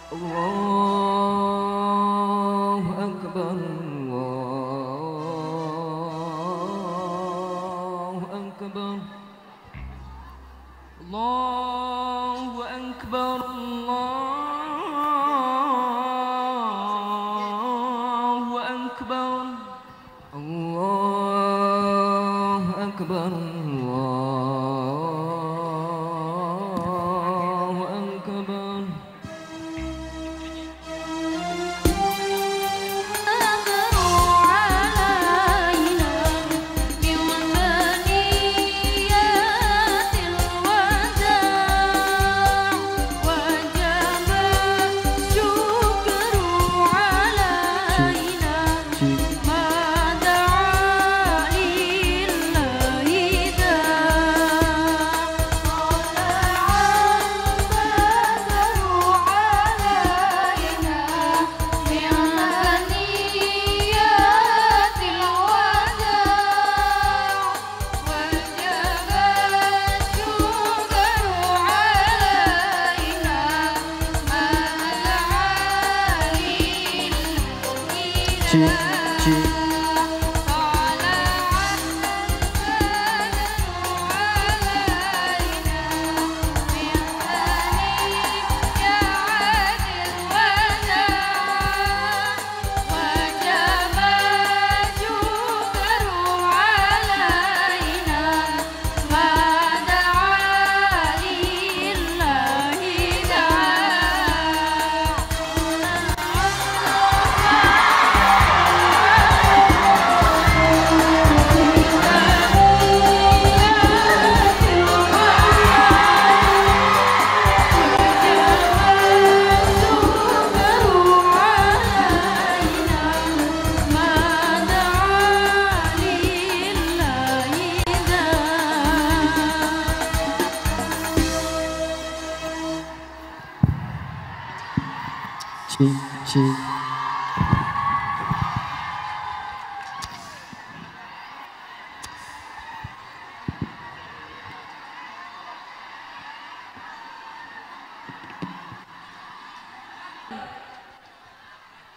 الله أكبر الله أكبر الله أكبر الله أكبر الله أكبر الله أكبر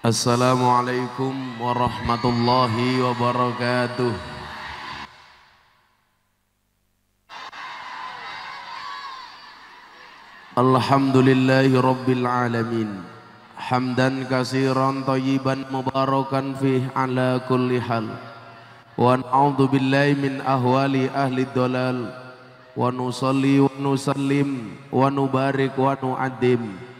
Assalamualaikum warahmatullahi wabarakatuh. Alhamdulillahi rabbil alamin. Hamdan katsiran thayyiban mubarakan fih ala kulli hal. Wa na'udzu billahi min ahwali ahli dhalal. Wa nusalli wa nusallim wa nubarik wa nu'addim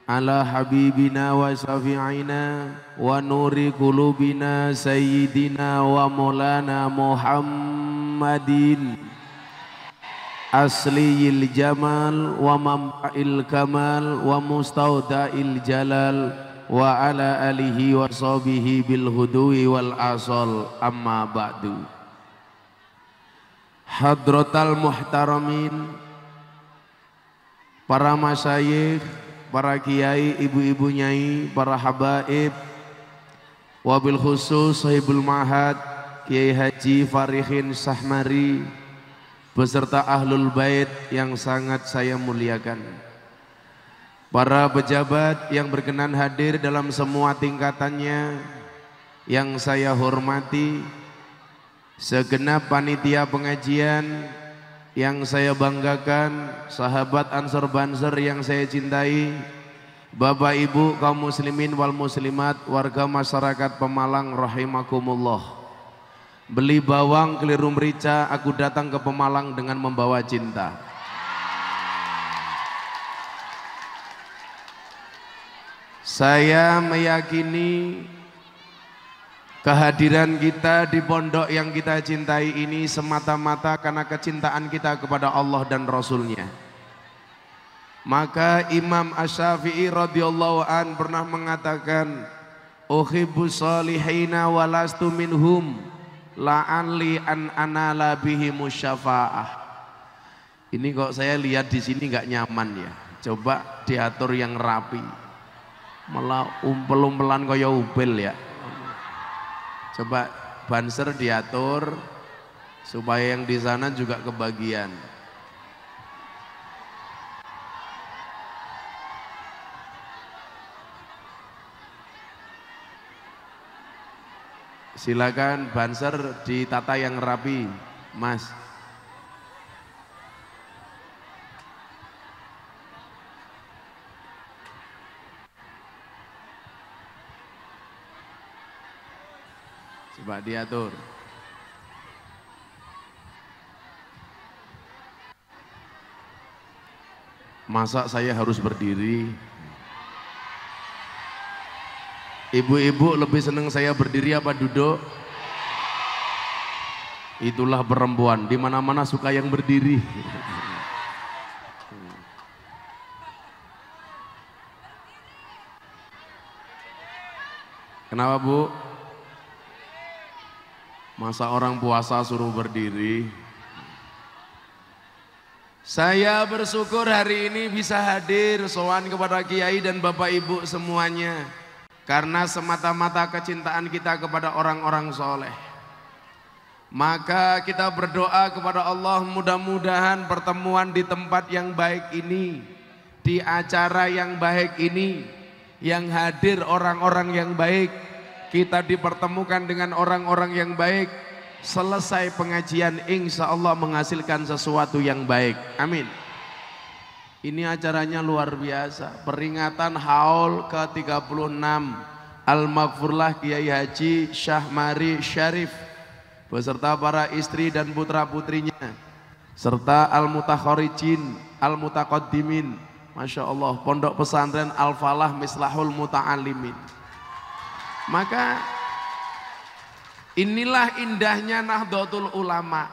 ala habibina wa syafi'ina wa nuri qulubina sayyidina wa maulana Muhammadin asliyil jamal wa mam'il kamal wa mustaudail jalal wa ala alihi wa sahbihi bil hudui wal asal amma ba'du. Hadratal muhtaramin, para masyayikh, para kiai, ibu-ibu nyai, para habaib, wabil khusus sahibul mahad Kiai Haji Farihin Sahmari beserta ahlul bait yang sangat saya muliakan, para pejabat yang berkenan hadir dalam semua tingkatannya yang saya hormati, segenap panitia pengajian yang saya banggakan, sahabat Ansor Banser yang saya cintai, Bapak Ibu kaum muslimin wal muslimat, warga masyarakat Pemalang rahimakumullah. Beli bawang keliru merica, aku datang ke Pemalang dengan membawa cinta. Saya meyakini kehadiran kita di pondok yang kita cintai ini semata-mata karena kecintaan kita kepada Allah dan Rasulnya. Maka Imam Asy-Syafi'i radhiyallahu an pernah mengatakan, uhibbus salihina walastu minhum la'anli an anala bihimus syafa'ah. Ini kok saya lihat di sini nggak nyaman ya. Coba diatur yang rapi. Malah umpel-umpelan kaya upil ya. Coba banser diatur supaya yang di sana juga kebagian. Silakan banser ditata yang rapi, Mas. Coba diatur. Masa saya harus berdiri? Ibu-ibu lebih senang saya berdiri apa duduk? Itulah perempuan, di mana-mana suka yang berdiri. Kenapa, Bu? Masa orang puasa suruh berdiri? Saya bersyukur hari ini bisa hadir sowan kepada Kiai dan Bapak Ibu semuanya. Karena semata-mata kecintaan kita kepada orang-orang soleh. Maka kita berdoa kepada Allah, mudah-mudahan pertemuan di tempat yang baik ini, di acara yang baik ini, yang hadir orang-orang yang baik, kita dipertemukan dengan orang-orang yang baik. Selesai pengajian insya Allah menghasilkan sesuatu yang baik, amin. Ini acaranya luar biasa, peringatan haul ke-36 Al-Maghfurlah Kiai Haji Syahmari Syarif beserta para istri dan putra-putrinya serta Al-Mutakharijin Al-Mutakaddimin, Masya Allah, Pondok Pesantren Al-Falah Mislahul Muta'alimin. Maka inilah indahnya Nahdlatul Ulama.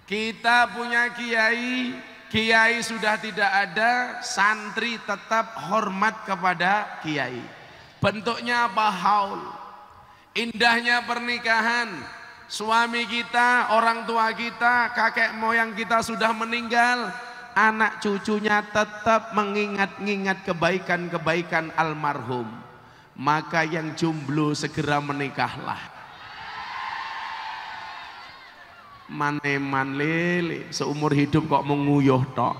Kita punya kiai, kiai sudah tidak ada, santri tetap hormat kepada kiai. Bentuknya apa? Haul. Indahnya pernikahan. Suami kita, orang tua kita, kakek moyang kita sudah meninggal, anak cucunya tetap mengingat-ingat kebaikan-kebaikan almarhum. Maka yang jomblo segera menikahlah. Maneman lele, seumur hidup kok menguyuh tok.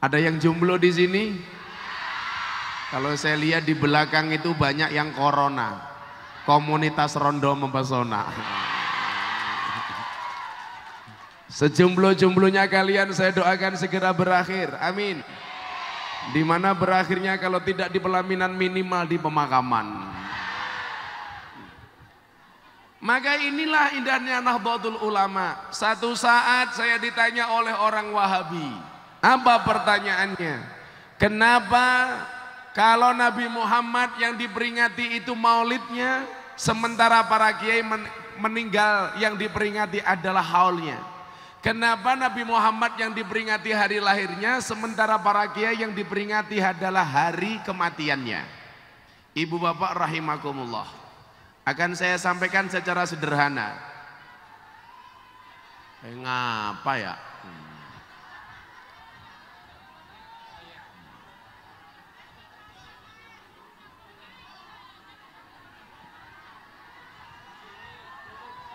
Ada yang jomblo di sini? Kalau saya lihat di belakang itu banyak yang corona. Komunitas rondo mempesona. Sejomblo-jomblonya kalian saya doakan segera berakhir, amin. Di mana berakhirnya kalau tidak di pelaminan minimal di pemakaman. Maka inilah indahnya Nahdlatul Ulama. Satu saat saya ditanya oleh orang Wahabi. Apa pertanyaannya? Kenapa kalau Nabi Muhammad yang diperingati itu maulidnya, sementara para kiai meninggal yang diperingati adalah haulnya? Kenapa Nabi Muhammad yang diperingati hari lahirnya, sementara para kiai yang diperingati adalah hari kematiannya? Ibu bapak rahimakumullah, akan saya sampaikan secara sederhana. Ngapa ya?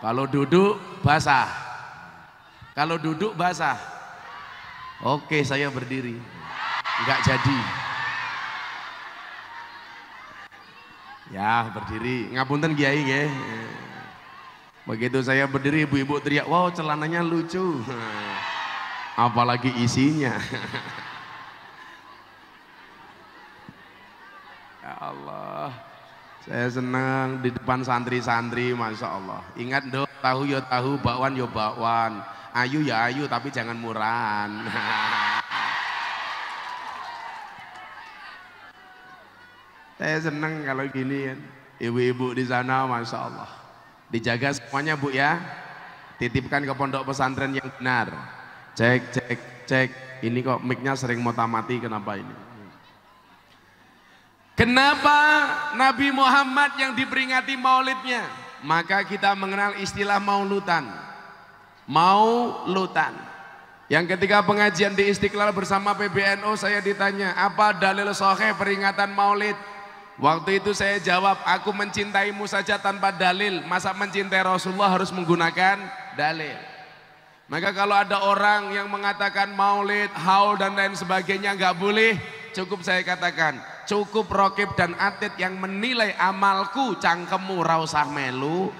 Kalau duduk basah. Kalau duduk basah. Oke, saya berdiri. Enggak jadi. Ya, berdiri. Ngapunten Kiai nggih. Begitu saya berdiri, ibu-ibu teriak, "Wow, celananya lucu." Apalagi isinya. Ya Allah. Saya senang di depan santri-santri, Masya Allah. Ingat dong, tahu ya tahu, bakwan ya bakwan, ayu ya ayu, tapi jangan murahan. Saya senang kalau gini kan. Ibu-ibu di sana, Masya Allah. Dijaga semuanya Bu ya. Titipkan ke pondok pesantren yang benar. Cek, cek, cek. Ini kok mic-nya sering mati, kenapa ini? Kenapa Nabi Muhammad yang diperingati maulidnya? Maka kita mengenal istilah maulutan. Maulutan. Yang ketika pengajian di Istiqlal bersama PBNU saya ditanya, apa dalil sahih peringatan maulid? Waktu itu saya jawab, aku mencintaimu saja tanpa dalil. Masa mencintai Rasulullah harus menggunakan dalil? Maka kalau ada orang yang mengatakan maulid, haul dan lain sebagainya nggak boleh, cukup saya katakan, cukup Rokib dan Atid yang menilai amalku, cangkemmu ra usah melu.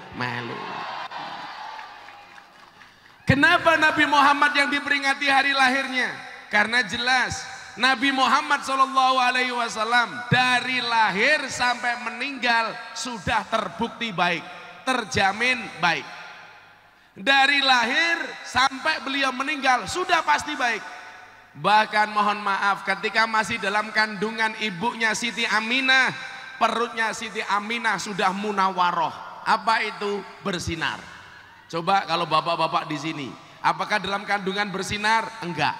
Kenapa Nabi Muhammad yang diperingati hari lahirnya? Karena jelas Nabi Muhammad SAW dari lahir sampai meninggal sudah terbukti baik, terjamin baik. Dari lahir sampai beliau meninggal sudah pasti baik. Bahkan mohon maaf, ketika masih dalam kandungan ibunya Siti Aminah, perutnya Siti Aminah sudah munawaroh. Apa itu? Bersinar. Coba kalau bapak-bapak di sini, apakah dalam kandungan bersinar? Enggak.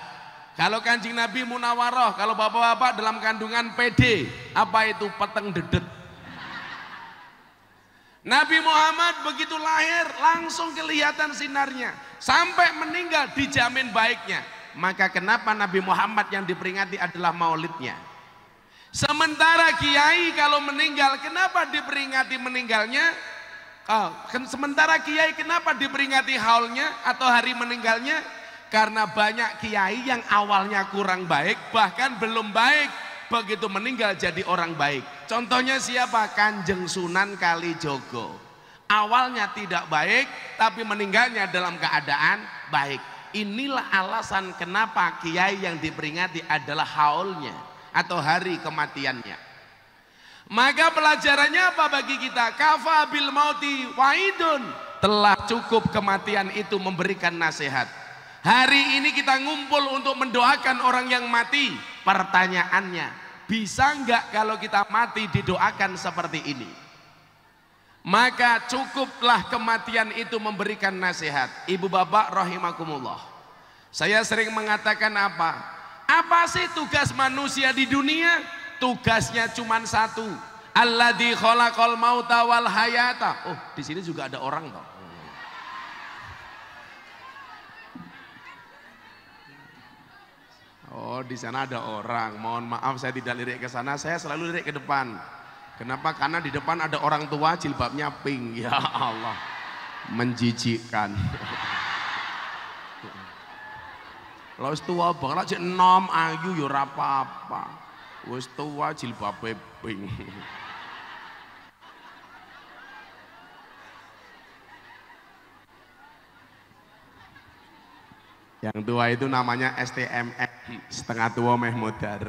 Kalau Kanjeng Nabi munawaroh, kalau bapak-bapak dalam kandungan PD, apa itu? Peteng dedet. Nabi Muhammad begitu lahir langsung kelihatan sinarnya, sampai meninggal dijamin baiknya. Maka kenapa Nabi Muhammad yang diperingati adalah maulidnya? Sementara kiai kalau meninggal, kenapa diperingati meninggalnya? Sementara kiai kenapa diperingati haulnya atau hari meninggalnya? Karena banyak kiai yang awalnya kurang baik, bahkan belum baik, begitu meninggal jadi orang baik. Contohnya siapa? Kanjeng Sunan Kalijogo. Awalnya tidak baik, tapi meninggalnya dalam keadaan baik. Inilah alasan kenapa kiai yang diperingati adalah haulnya atau hari kematiannya. Maka pelajarannya apa bagi kita? Kafa bil mauti waidun. Telah cukup kematian itu memberikan nasihat. Hari ini kita ngumpul untuk mendoakan orang yang mati. Pertanyaannya, bisa enggak kalau kita mati didoakan seperti ini? Maka cukuplah kematian itu memberikan nasihat. Ibu bapak rahimakumullah. Saya sering mengatakan apa? Apa sih tugas manusia di dunia? Tugasnya cuma satu. Alladzi khalaqal mauta wal hayata. Oh, di sini juga ada orang toh. Oh, di sana ada orang. Mohon maaf saya tidak lirik ke sana, saya selalu lirik ke depan. Kenapa? Karena di depan ada orang tua jilbabnya pink. Ya Allah, menjijikkan. Kalau tua banget cek enom ayu ya ora apa-apa. Wis tua jilbabe pink. Yang tua itu namanya STMX, setengah tua meh modar.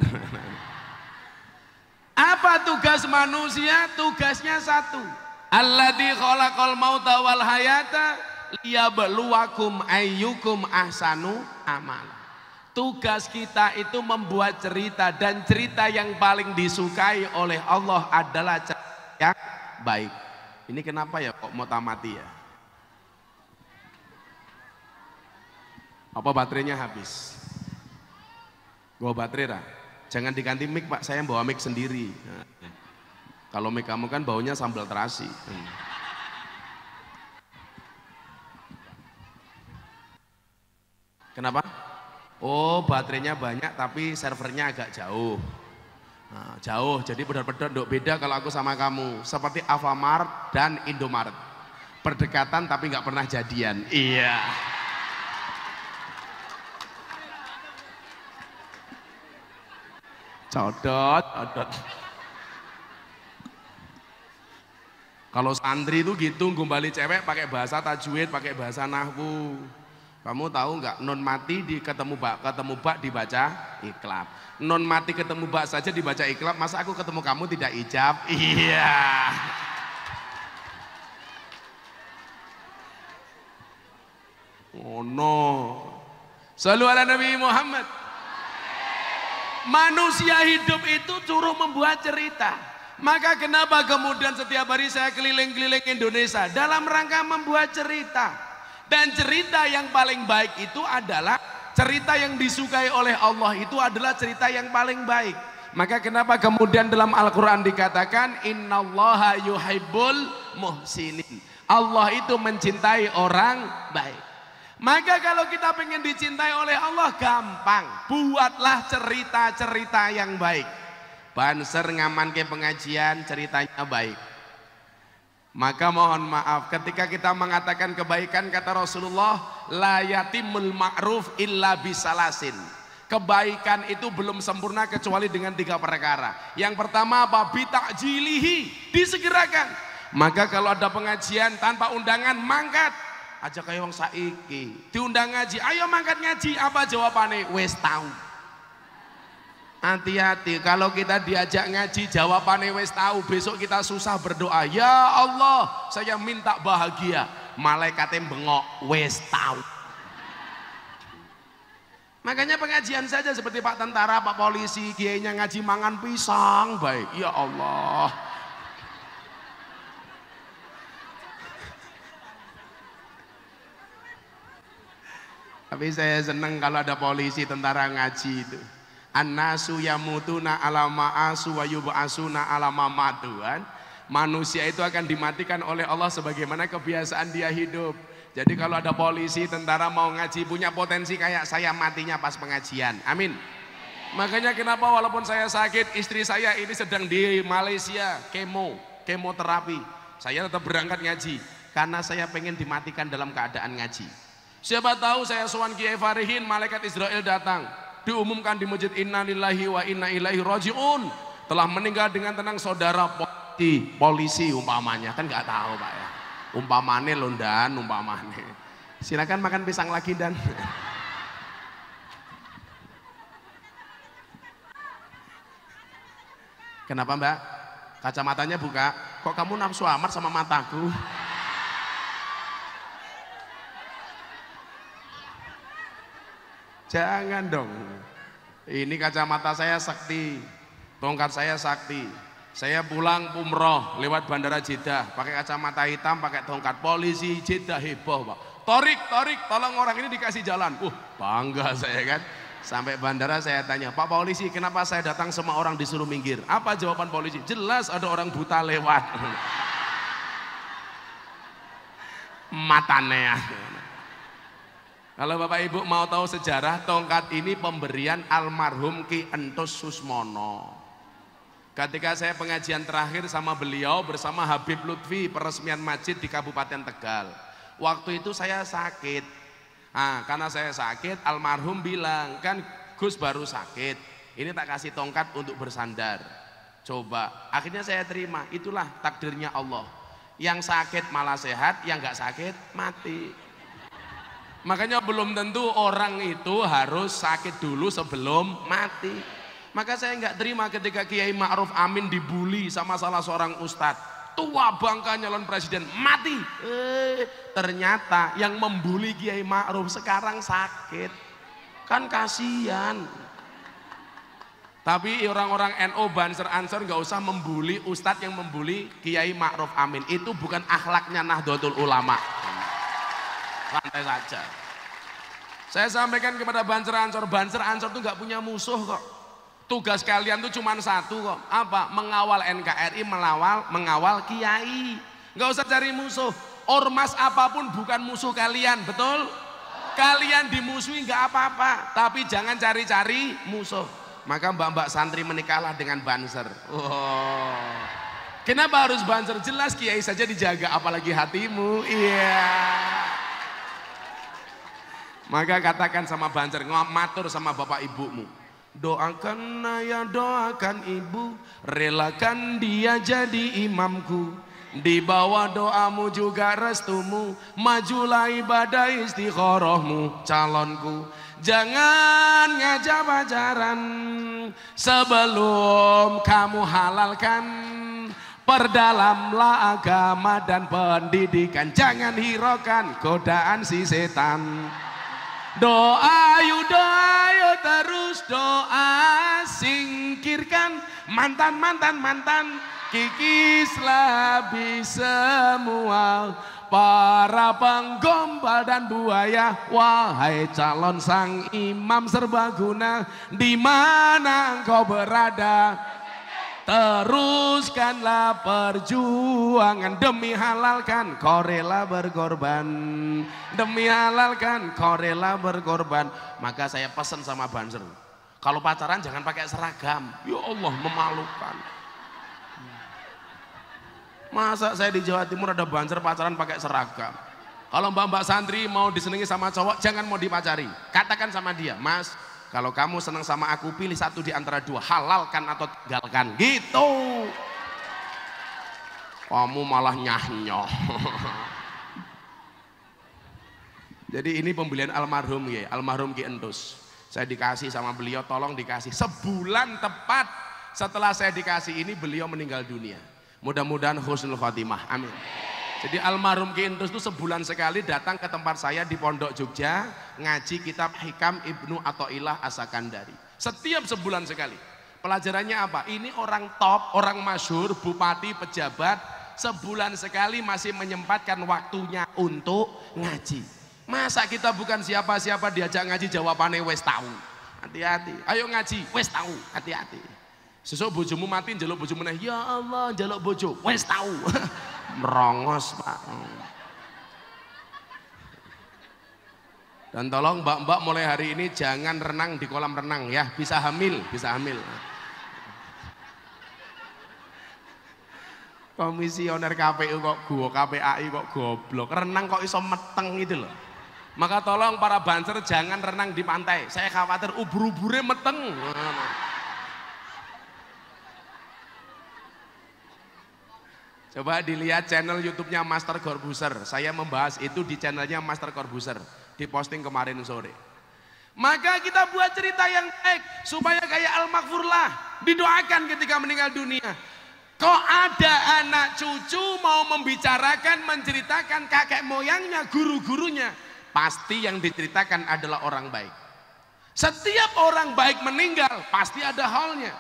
Apa tugas manusia? Tugasnya satu. Alladzi khalaqal mauta wal hayata liyabluwakum ayyukum ahsanu amala. Tugas kita itu membuat cerita, dan cerita yang paling disukai oleh Allah adalah cerita yang baik. Ini kenapa ya kok mau tamati ya? Apa baterainya habis? Gua baterai lah. Jangan diganti mic Pak, saya bawa mic sendiri. Nah, kalau mic kamu kan baunya sambal terasi. Kenapa? Oh, baterainya banyak tapi servernya agak jauh. Nah, jauh, jadi benar-benar beda kalau aku sama kamu. Seperti Alfamart dan Indomaret. Berdekatan tapi nggak pernah jadian. Iya. Codot. Kalau santri itu gitu, gombali cewek pakai bahasa tajwid, pakai bahasa nahwu. Kamu tahu nggak, non mati ketemu bak dibaca iklab. Non mati ketemu bak saja dibaca iklab, masa aku ketemu kamu tidak ijab? Iya. Oh no. Shallu ala Nabi Muhammad. Manusia hidup itu suruh membuat cerita. Maka kenapa kemudian setiap hari saya keliling-keliling Indonesia dalam rangka membuat cerita. Dan cerita yang paling baik itu adalah cerita yang disukai oleh Allah, itu adalah cerita yang paling baik. Maka kenapa kemudian dalam Al-Quran dikatakan innallaha yuhibbul muhsinin. Allah itu mencintai orang baik. Maka kalau kita pengen dicintai oleh Allah gampang, buatlah cerita-cerita yang baik. Banser ngaman ke pengajian ceritanya baik. Maka mohon maaf ketika kita mengatakan kebaikan, kata Rasulullah la yatimul ma'ruf illa bisalasin. Kebaikan itu belum sempurna kecuali dengan 3 perkara. Yang pertama apa? Bitakjilihi, disegerakan. Maka kalau ada pengajian tanpa undangan, mangkat. Aja kayak wong saiki. Diundang ngaji, ayo mangkat ngaji. Apa jawabannya? Wes tahu. Hati-hati kalau kita diajak ngaji jawabannya wes tahu. Besok kita susah berdoa. Ya Allah, saya minta bahagia. Malaikatnya bengok, wes tahu. Makanya pengajian saja seperti Pak Tentara, Pak Polisi, kiainya ngaji mangan pisang, baik. Ya Allah. Tapi saya senang kalau ada polisi, tentara ngaji itu. An-nasu yamutuna ala ma'asu wa yub'asuna ala ma matu kan. Manusia itu akan dimatikan oleh Allah sebagaimana kebiasaan dia hidup. Jadi kalau ada polisi, tentara mau ngaji punya potensi kayak saya matinya pas pengajian. Amin. Makanya kenapa walaupun saya sakit, istri saya ini sedang di Malaysia kemoterapi. Saya tetap berangkat ngaji karena saya pengen dimatikan dalam keadaan ngaji. Siapa tahu saya sowan Kiai Farihin, malaikat Israel datang. Diumumkan di masjid, inna lillahi wa inna ilaihi rajiun. Telah meninggal dengan tenang saudara polisi umpamanya. Kan nggak tahu Pak ya. Umpamane londan, umpamane. Silakan makan pisang lagi dan. Kenapa Mbak? Kacamatanya buka. Kok kamu nafsu amat sama mataku? Jangan dong. Ini kacamata saya sakti, tongkat saya sakti. Saya pulang umroh lewat bandara Jeddah, pakai kacamata hitam, pakai tongkat. Polisi Jeddah heboh Pak. Torik, tolong orang ini dikasih jalan. Bangga saya kan. Sampai bandara saya tanya, Pak Polisi, kenapa saya datang semua orang disuruh minggir? Apa jawaban polisi? Jelas ada orang buta lewat. Matanya. Kalau Bapak Ibu mau tahu sejarah, tongkat ini pemberian almarhum Ki Entus Susmono. Ketika saya pengajian terakhir sama beliau bersama Habib Lutfi peresmian masjid di Kabupaten Tegal. Waktu itu saya sakit. Nah, karena saya sakit, almarhum bilang, kan Gus baru sakit. Ini tak kasih tongkat untuk bersandar. Coba, akhirnya saya terima. Itulah takdirnya Allah. Yang sakit malah sehat, yang nggak sakit mati. Makanya belum tentu orang itu harus sakit dulu sebelum mati. Maka saya nggak terima ketika Kiai Ma'ruf Amin dibully sama salah seorang ustadz. Tua bangka nyalon presiden, mati. Ternyata yang membuli Kiai Ma'ruf sekarang sakit. Kan kasihan. Tapi orang-orang NU Banser Ansor nggak usah membuli ustadz yang membuli Kiai Ma'ruf Amin. Itu bukan akhlaknya Nahdlatul Ulama. Santai saja. Saya sampaikan kepada Banser Ansor itu nggak punya musuh kok. Tugas kalian tuh cuma satu kok. Apa? Mengawal NKRI, mengawal kiai. Nggak usah cari musuh. Ormas apapun bukan musuh kalian, betul? Kalian dimusuhi nggak apa-apa, tapi jangan cari-cari musuh. Maka mbak-mbak santri menikahlah dengan Banser. Kenapa harus Banser? Jelas kiai saja dijaga, apalagi hatimu. Iya. Maka katakan sama Banser, matur sama bapak ibumu. Doakan ayah, doakan ibu, relakan dia jadi imamku. Di bawah doamu juga restumu, majulah ibadah istikharahmu calonku. Jangan ngajak pacaran sebelum kamu halalkan. Perdalamlah agama dan pendidikan, jangan hiraukan godaan si setan. Doa yuk terus doa, singkirkan mantan, kikislah semua para penggombal dan buaya. Wahai calon sang imam serbaguna, di mana engkau berada? Teruskanlah perjuangan demi halalkan, kau rela berkorban. Demi halalkan, kau rela berkorban. Maka saya pesan sama Banser, kalau pacaran jangan pakai seragam. Ya Allah, memalukan. Masa saya di Jawa Timur ada Banser pacaran pakai seragam? Kalau mbak-mbak santri mau disenangi sama cowok, jangan mau dipacari. Katakan sama dia, Mas, Kalau kamu senang sama aku, pilih satu di antara dua, halalkan atau tinggalkan. Gitu. Kamu malah nyah-nyoh. Jadi ini pembelian almarhum ya, almarhum Ki Entus. Saya dikasih sama beliau, tolong dikasih. Sebulan tepat setelah saya dikasih ini beliau meninggal dunia. Mudah-mudahan husnul khotimah. Amin. Jadi almarhum Ki Entus itu sebulan sekali datang ke tempat saya di Pondok Jogja ngaji kitab Hikam Ibnu Athaillah As-Sakandari. Setiap sebulan sekali. Pelajarannya apa? Ini orang top, orang masyhur, bupati, pejabat, sebulan sekali masih menyempatkan waktunya untuk ngaji. Masa kita bukan siapa-siapa diajak ngaji jawabannya wes tahu. Hati-hati. Ayo ngaji, wes tahu. Hati-hati. Sesuk bojomu mati njaluk bojomu meneh, ya Allah njaluk bojo, wes tahu. Merongos Pak. Dan tolong mbak-mbak mulai hari ini jangan renang di kolam renang ya, bisa hamil, bisa hamil. Komisioner KPU kok KPAI kok goblok, renang kok iso meteng gitu loh. Maka tolong para banser jangan renang di pantai, saya khawatir ubur-uburnya meteng. Coba dilihat channel YouTube-nya Master Corbuzier. Saya membahas itu di channelnya Master Corbuzier, diposting kemarin sore. Maka kita buat cerita yang baik supaya kayak Al-Maghfurlah, didoakan ketika meninggal dunia. Kok ada anak cucu mau membicarakan, menceritakan kakek moyangnya, guru-gurunya, pasti yang diceritakan adalah orang baik. Setiap orang baik meninggal pasti ada halnya.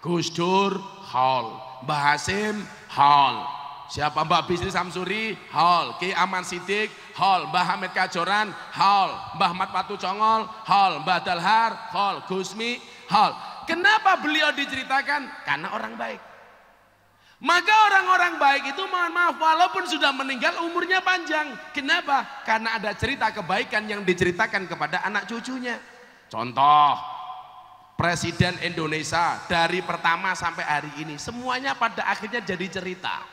Gus Dur hal, Mbah Hasim hal, siapa Mbak Bisri Samsuri hal, Ki Aman Sidik hal, Mbah Hamid Kajoran hal, Mbah Ahmad Patu Congol hal, Mbah Dalhar hal, Gusmi hal. Kenapa beliau diceritakan? Karena orang baik. Maka orang-orang baik itu mohon maaf walaupun sudah meninggal umurnya panjang. Kenapa? Karena ada cerita kebaikan yang diceritakan kepada anak cucunya. Contoh, Presiden Indonesia dari pertama sampai hari ini semuanya pada akhirnya jadi cerita.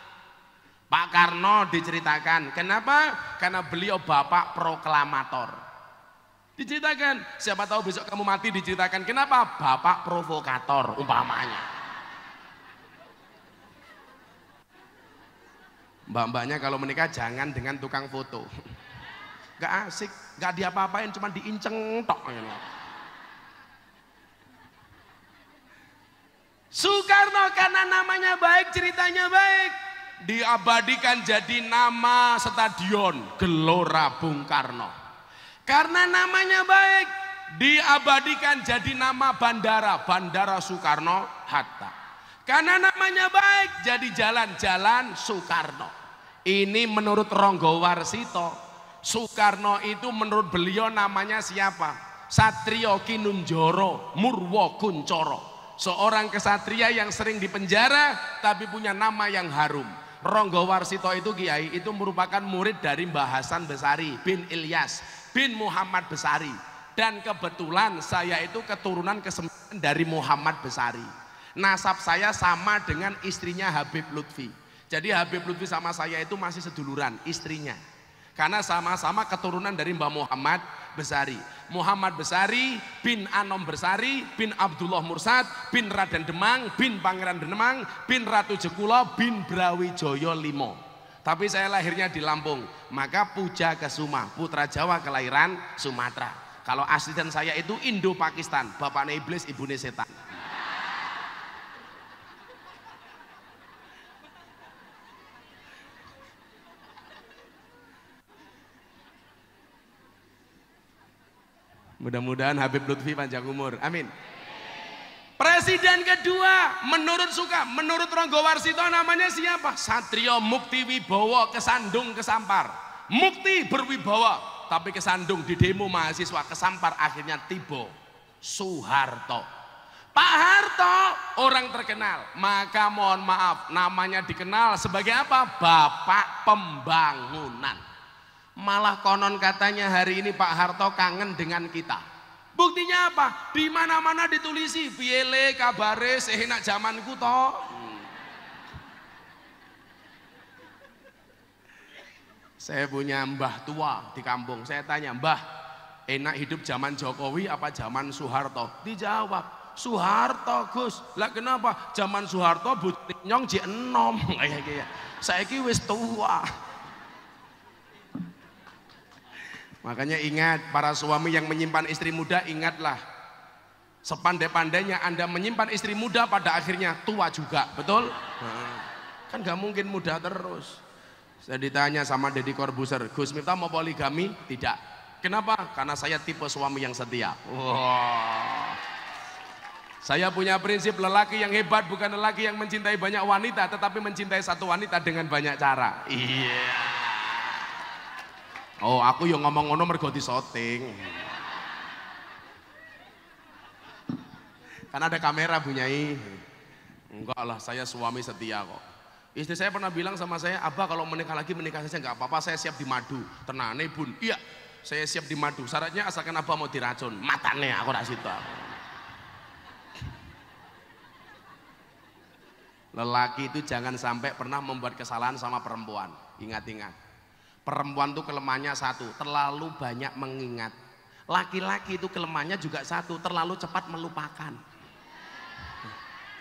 Pak Karno diceritakan. Kenapa? Karena beliau bapak proklamator. Diceritakan. Siapa tahu besok kamu mati diceritakan. Kenapa? Bapak provokator umpamanya. Mbak-mbaknya kalau menikah jangan dengan tukang foto. Gak asik, gak diapa-apain, cuma diinceng tok. Soekarno karena namanya baik, ceritanya baik, diabadikan jadi nama stadion Gelora Bung Karno. Karena namanya baik, diabadikan jadi nama bandara, Bandara Soekarno Hatta. Karena namanya baik, jadi jalan-jalan Soekarno. Ini menurut Ronggo Warsito. Soekarno itu menurut beliau namanya siapa? Satrio Kinunjoro Murwo Kuncoro. Seorang kesatria yang sering dipenjara tapi punya nama yang harum. Ronggo Warsito itu kiai, itu merupakan murid dari Mbah Hasan Besari bin Ilyas bin Muhammad Besari. Dan kebetulan saya itu keturunan ke-9 dari Muhammad Besari. Nasab saya sama dengan istrinya Habib Lutfi. Jadi Habib Lutfi sama saya itu masih seduluran istrinya. Karena sama-sama keturunan dari Mbah Muhammad Besari. Muhammad Besari bin Anom Besari bin Abdullah Mursad bin Raden Demang bin Pangeran Demang bin Ratu Jekulo bin Brawijaya Limo. Tapi saya lahirnya di Lampung. Maka Puja Kesuma, putra Jawa kelahiran Sumatera. Kalau asli dan saya itu Indo-Pakistan, bapaknya iblis, ibunya setan. Mudah-mudahan Habib Lutfi panjang umur. Amin. Presiden kedua menurut Ronggo Warsito namanya siapa? Satrio Mukti Wibowo Kesandung Kesampar. Mukti berwibawa tapi kesandung di demo mahasiswa Kesampar akhirnya tiba Soeharto. Pak Harto orang terkenal, maka mohon maaf namanya dikenal sebagai apa? Bapak Pembangunan. Malah konon katanya hari ini Pak Harto kangen dengan kita. Buktinya apa? Di mana-mana ditulisi piye kabare sehenak zamanku toh. Saya punya mbah tua di kampung. Saya tanya, "Mbah, enak hidup zaman Jokowi apa zaman Soeharto? Dijawab, Soeharto Gus. Lah kenapa? Zaman Soeharto bujune nyong jek enom. Kayak gitu. Saiki wis tua. Makanya ingat, para suami yang menyimpan istri muda, ingatlah, sepandai-pandainya Anda menyimpan istri muda, pada akhirnya tua juga, betul? Kan gak mungkin muda terus. Saya ditanya sama Deddy Corbuzier, Gus Miftah mau poligami? Tidak. Kenapa? Karena saya tipe suami yang setia. Wow. Saya punya prinsip, lelaki yang hebat bukan lelaki yang mencintai banyak wanita, tetapi mencintai satu wanita dengan banyak cara. Iya. Oh, aku yang ngomong ngono mergo disoting. Karena ada kamera, Bu Nyai. Enggak lah, saya suami setia kok. Istri saya pernah bilang sama saya, Abah kalau menikah lagi menikah saja nggak apa-apa, saya siap dimadu. Tenane Bun, iya, saya siap dimadu. Syaratnya asalkan Abah mau diracun, matane aku rak situ. Lelaki itu jangan sampai pernah membuat kesalahan sama perempuan. Ingat-ingat. Perempuan itu kelemahannya satu, terlalu banyak mengingat. Laki-laki itu kelemahannya juga satu, terlalu cepat melupakan.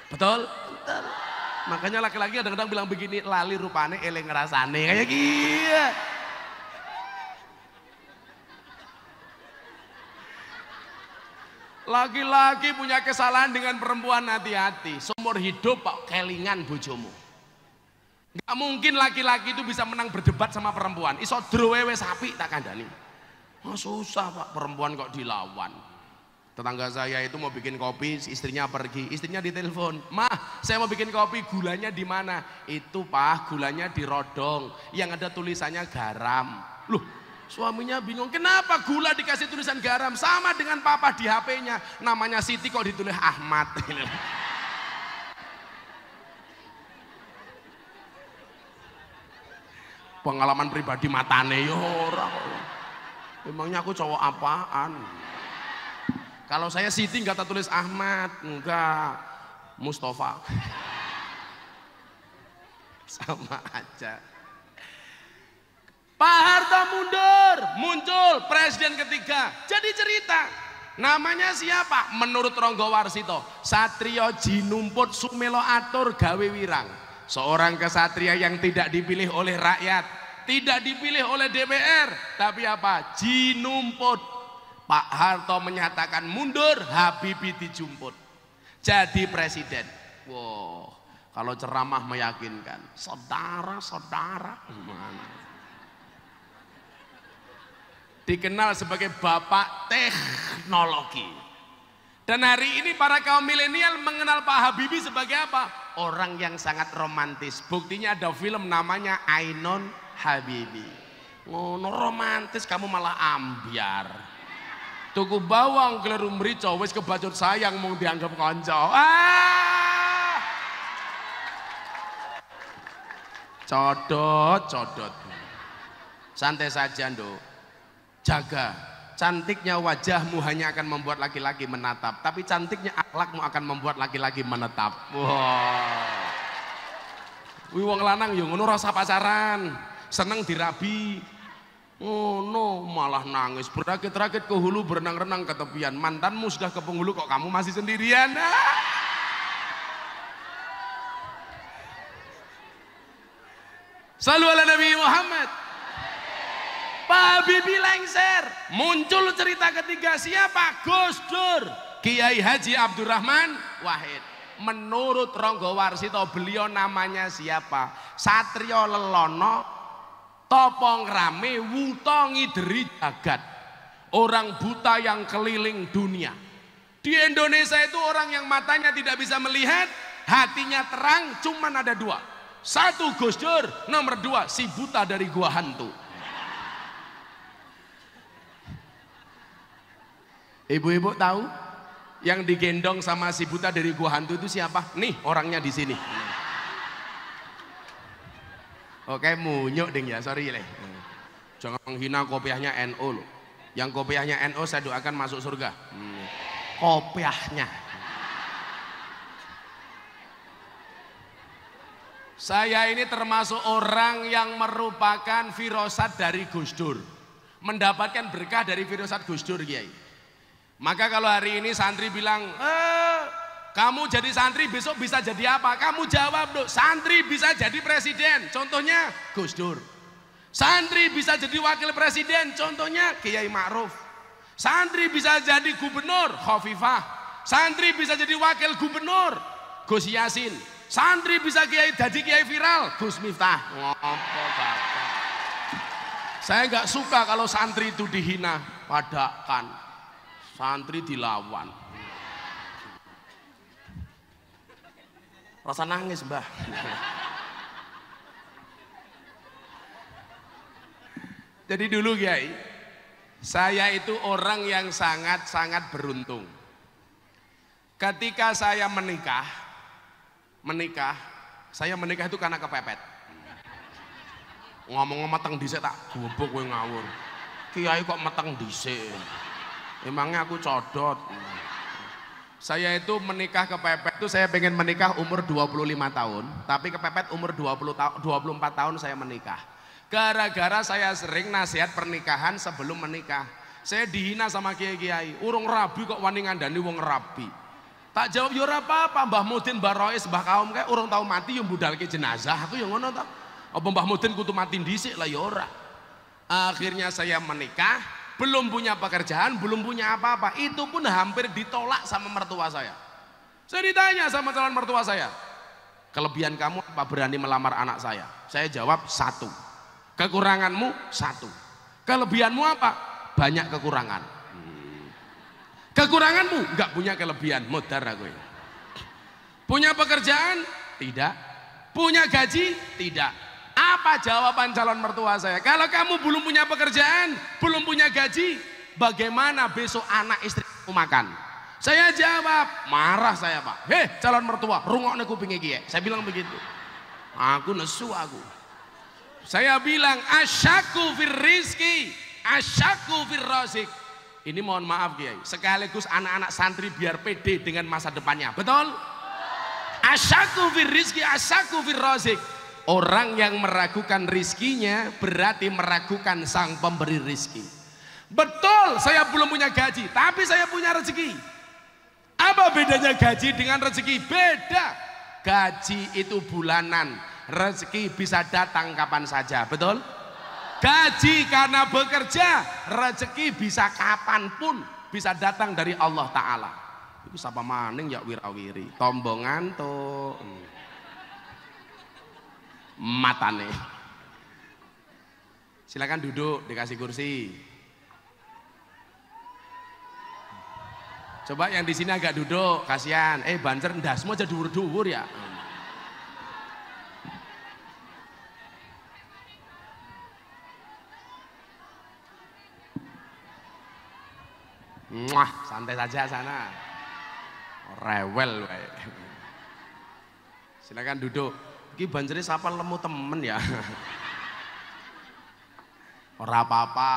Betul? Betul. Makanya laki-laki kadang-kadang bilang begini, lali rupane eleng ngerasane kayak gitu. Laki-laki punya kesalahan dengan perempuan, hati-hati. Seumur hidup kok kelingan bojomu. Gak mungkin laki-laki itu bisa menang berdebat sama perempuan. Iso drowewe sapi tak kandani. Oh, susah Pak, perempuan kok dilawan. Tetangga saya itu mau bikin kopi, istrinya pergi, istrinya ditelepon, Mah, saya mau bikin kopi, gulanya di mana? Itu Pak, gulanya di rodong, yang ada tulisannya garam. Loh, suaminya bingung, kenapa gula dikasih tulisan garam? Sama dengan papa di HP-nya, namanya Siti kok ditulis Ahmad. Pengalaman pribadi matane yo ora kok. Memangnya aku cowok apaan? Kalau saya Siti nggak tulis Ahmad, enggak Mustafa. Sama aja. Pak Harto mundur, muncul presiden ketiga. Jadi cerita. Namanya siapa? Menurut Ronggo Warsito, Satrio Jinumput Sumelo Atur gawe wirang. Seorang kesatria yang tidak dipilih oleh rakyat, tidak dipilih oleh DPR, tapi apa? Jinumput. Pak Harto menyatakan mundur, Habibie dijumput. Jadi presiden. Wow, kalau ceramah meyakinkan. Saudara-saudara, dikenal sebagai bapak teknologi. Dan hari ini para kaum milenial mengenal Pak Habibie sebagai apa? Orang yang sangat romantis. Buktinya ada film namanya Ainun Habibie. Ngono romantis kamu malah ambiar. Tuku bawang kleru mrico wis kebacut sayang mung dianggap kanca. Codot. Santai saja, Nduk. Jaga. Cantiknya wajahmu hanya akan membuat laki-laki menatap, tapi cantiknya akhlakmu akan membuat laki-laki menetap. Wow. Wih, wong lanang yo ngono rasa pacaran, seneng dirabi. Oh no, malah nangis, berakit-rakit ke hulu, berenang-renang ke tepian. Mantanmu sudah ke penghulu, kok kamu masih sendirian? Sallu ala Nabi Muhammad. Pak Habibie lengser, muncul cerita ketiga, siapa? Gus Dur, Kiai Haji Abdurrahman Wahid. Menurut Ronggo Warsito, beliau namanya siapa? Satrio Lelono, Topong Rame, Wuto Ngideri Jagat. Orang buta yang keliling dunia. Di Indonesia itu orang yang matanya tidak bisa melihat, hatinya terang, cuman ada dua. Satu Gus Dur, nomor dua si buta dari gua hantu. Ibu-ibu tahu yang digendong sama si buta dari gua hantu itu siapa? Nih orangnya di sini. Oke, munyuk ding ya, sorry leh. Jangan menghina kopiahnya NU loh. Yang kopiahnya NU saya doakan masuk surga. Kopiahnya. Saya ini termasuk orang yang merupakan firasat dari Gus Dur. mendapatkan berkah dari firasat Gus Dur, Kiai. Maka kalau hari ini santri bilang, kamu jadi santri besok bisa jadi apa? Kamu jawab, Dok, santri bisa jadi presiden, contohnya Gus Dur. Santri bisa jadi wakil presiden, contohnya Kiai Ma'ruf. Santri bisa jadi gubernur, Khofifah. Santri bisa jadi wakil gubernur, Gus Yasin. Santri bisa jadi kiai viral, Gus Miftah. Ngopo Bapak? Saya nggak suka kalau santri itu dihina, padakan. Santri dilawan. Rasa nangis, Mbah. Jadi dulu, Kiai, saya itu orang yang sangat-sangat beruntung. Ketika saya menikah itu karena kepepet. Ngomong meteng dhisik tak gubuk kowe ngawur. Kiai kok meteng dhisik. Emangnya aku codot. Saya itu menikah kepepet itu saya pengen menikah umur 25 tahun, tapi kepepet umur 24 tahun saya menikah. Gara-gara saya sering nasihat pernikahan sebelum menikah. Saya dihina sama kiai-kiai, urung rabi kok wani ngandani wong rabi. Tak jawab yo ora apa-apa, Mbah Mudin, Mbah Rois, Mbah Kaum kae urung tau mati yo mbudalke jenazah. Aku yo ngono ta. Apa Mbah Mudin kudu mati dhisik lah yo ora. Akhirnya saya menikah, belum punya pekerjaan, belum punya apa-apa. Itu pun hampir ditolak sama mertua saya. Saya ditanya sama calon mertua saya, kelebihan kamu apa berani melamar anak saya? Saya jawab 1. Kekuranganmu 1. Kelebihanmu apa? Banyak kekurangan. Kekuranganmu nggak punya kelebihan, modar aku. Punya pekerjaan? Tidak. Punya gaji? Tidak. Apa jawaban calon mertua saya? Kalau kamu belum punya pekerjaan, belum punya gaji, bagaimana besok anak istrimu makan? Saya jawab, marah saya, Pak. Heh, calon mertua, rungokne kupinge kiye. Saya bilang begitu. Aku nesu aku. Saya bilang, asyaku fir rizki, asyaku fir razik. Ini mohon maaf, Kiai, sekaligus anak-anak santri biar pede dengan masa depannya. Betul? Asyaku fir rizki, asyaku fir razik. Orang yang meragukan rizkinya berarti meragukan sang pemberi rizki. Betul, saya belum punya gaji, tapi saya punya rezeki. Apa bedanya gaji dengan rezeki? Beda. Gaji itu bulanan, rezeki bisa datang kapan saja. Betul? Gaji karena bekerja, rezeki bisa kapanpun, bisa datang dari Allah Ta'ala. Itu siapa maning ya wirawiri, tombongan tuh matane. Silakan duduk, dikasih kursi. Coba yang di sini agak duduk, kasihan. Banser ndasmu aja dhuwur-dhuwur ya. Muah, santai saja sana. Rewel wae. Silakan duduk. Iki banjere sapa lemu temen ya. Ora apa-apa,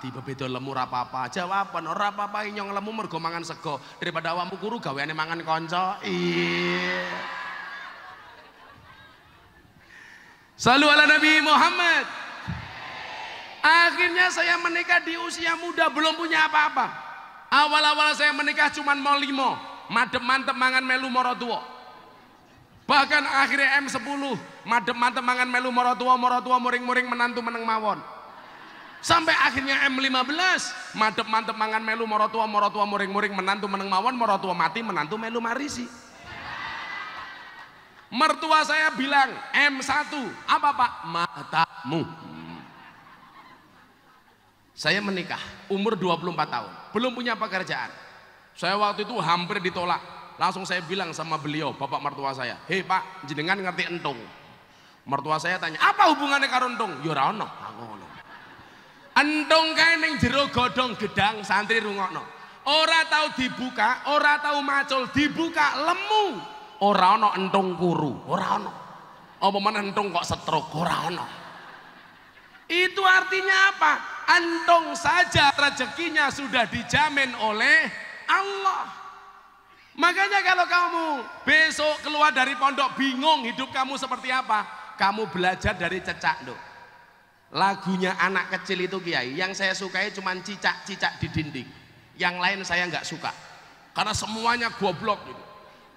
dibebeda lemu ora apa-apa. Jawaban ora apa-apa nyong lemu mergo mangan sego daripada awakmu kuru gaweane mangan kanca. Iya. Shallu ala Nabi Muhammad. Akhirnya saya menikah di usia muda, belum punya apa-apa. Awal-awal saya menikah cuman mau 5, madep-mantep mangan melu mara tuwa. Bahkan akhirnya M10, madep-mantep mangan melu mara tuwa muring-muring menantu meneng mawon. Sampai akhirnya M15, madep-mantep mangan melu mara tuwa muring-muring menantu meneng mawon, mara tuwa mati menantu melu marisi. Mertua saya bilang, M1, apa Pak? Matamu. Saya menikah, umur 24 tahun, belum punya pekerjaan. Saya waktu itu hampir ditolak. Langsung saya bilang sama beliau, bapak mertua saya, hei Pak, jenengan ngerti entung? Mertua saya tanya, apa hubungannya karo entung? Ya ora ono, aku ngono. Entung kae ning jero godhong gedang, santri rungokno. Ora tahu dibuka, ora tahu macul, dibuka lemu. Ora ono entung kuru, ora ono. Apa meneh entung kok stroke, ora ono. Itu artinya apa? Antung saja rezekinya sudah dijamin oleh Allah. Makanya kalau kamu besok keluar dari pondok bingung hidup kamu seperti apa, kamu belajar dari cecak, Dok. Lagunya anak kecil itu Kiai, yang saya sukai cuma cicak-cicak di dinding. Yang lain saya nggak suka. Karena semuanya goblok gitu.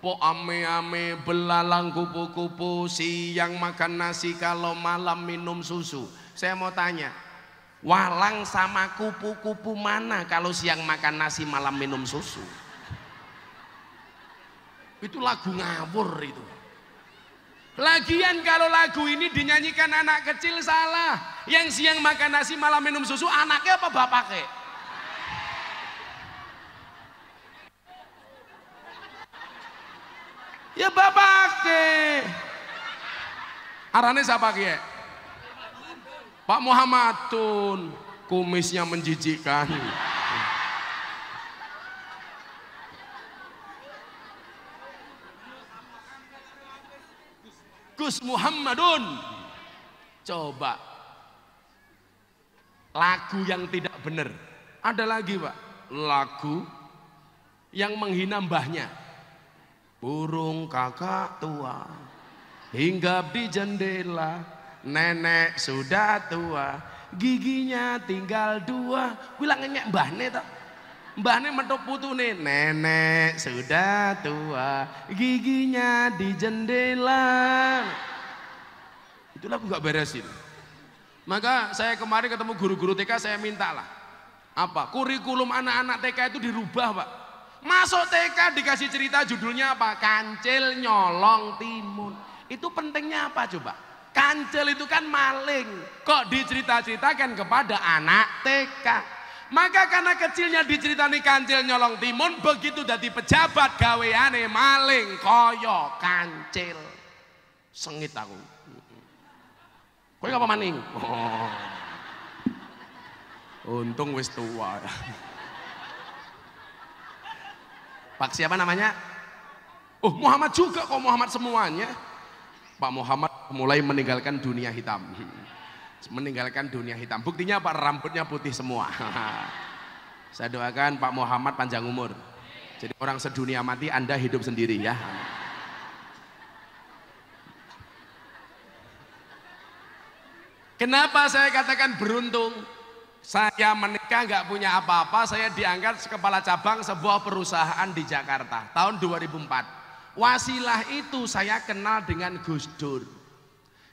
Po ame-ame, belalang kupu-kupu, siang makan nasi, kalau malam minum susu. Saya mau tanya, walang sama kupu-kupu mana kalau siang makan nasi, malam minum susu? Itu lagu ngawur itu. Lagian kalau lagu ini dinyanyikan anak kecil salah. Yang siang makan nasi malam minum susu anaknya apa bapaknya? Ya bapaknya. Arane siapa kia? Pak Muhammadun. Kumisnya menjijikkan. Gus Muhammadun. Coba lagu yang tidak benar. Ada lagi Pak, lagu yang menghina mbahnya. Burung kakak tua hinggap di jendela, nenek sudah tua, giginya tinggal 2. Bilang ngenyek mbahne tak? Mbahne metup putune, nenek sudah tua, giginya di jendela. Itu lagu gak beresin. Maka saya kemarin ketemu guru-guru TK, saya minta lah, apa kurikulum anak-anak TK itu dirubah Pak. Masuk TK dikasih cerita judulnya apa? Kancil nyolong timun. Itu pentingnya apa coba? Kancil itu kan maling, kok dicerita-ceritakan kepada anak TK. Maka karena kecilnya diceritani kancil nyolong timun, begitu dadi pejabat gaweane maling koyo kancil. Sengit aku. Kowe ngapa maning? Oh. Untung wis tua. Pak siapa namanya? Oh Muhammad juga kok, Muhammad semuanya. Pak Muhammad mulai meninggalkan dunia hitam. Meninggalkan dunia hitam. Buktinya Pak rambutnya putih semua. Saya doakan Pak Muhammad panjang umur. Jadi orang sedunia mati, Anda hidup sendiri ya. Kenapa saya katakan beruntung? Saya menikah nggak punya apa-apa, saya diangkat kepala cabang sebuah perusahaan di Jakarta tahun 2004. Wasilah itu saya kenal dengan Gus Dur.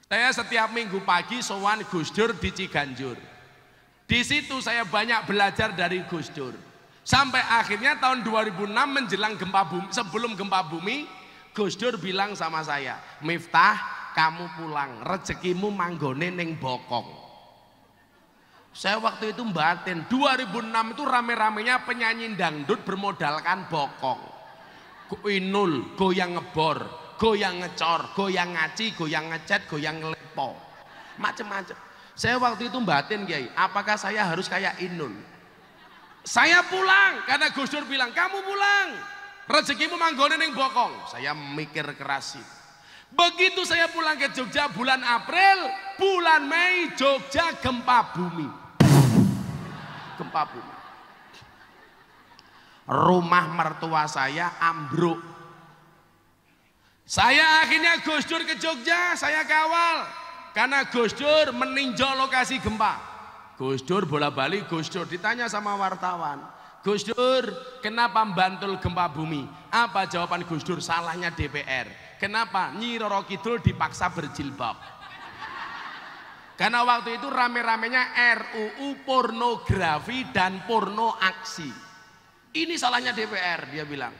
Saya setiap minggu pagi sowan Gus Dur di Ciganjur. Di situ saya banyak belajar dari Gus Dur. Sampai akhirnya tahun 2006 menjelang gempa bumi, sebelum gempa bumi, Gus Dur bilang sama saya, Miftah, kamu pulang, rezekimu manggone ning Bokong. Saya waktu itu batin, 2006 itu rame-ramenya penyanyi dangdut bermodalkan Bokong. Inul, goyang ngebor, goyang ngecor, goyang ngaci, goyang ngecet, goyang ngelepo, macem-macem. Saya waktu itu batin Kiai, apakah saya harus kayak Inul? Saya pulang karena Gus Dur bilang kamu pulang, rezekimu manggone ning Bokong. Saya mikir keras itu. Begitu saya pulang ke Jogja bulan April, bulan Mei Jogja gempa bumi. Gempa bumi. Rumah mertua saya ambruk. Saya akhirnya Gus Dur ke Jogja, saya kawal. Karena Gus Dur meninjau lokasi gempa. Gus Dur bola-balik, Gus Dur ditanya sama wartawan. Gus Dur, kenapa Bantul gempa bumi? Apa jawaban Gus Dur? Salahnya DPR. Kenapa? Nyi Roro Kidul dipaksa berjilbab. Karena waktu itu rame-ramenya RUU pornografi dan porno aksi. Ini salahnya DPR, dia bilang.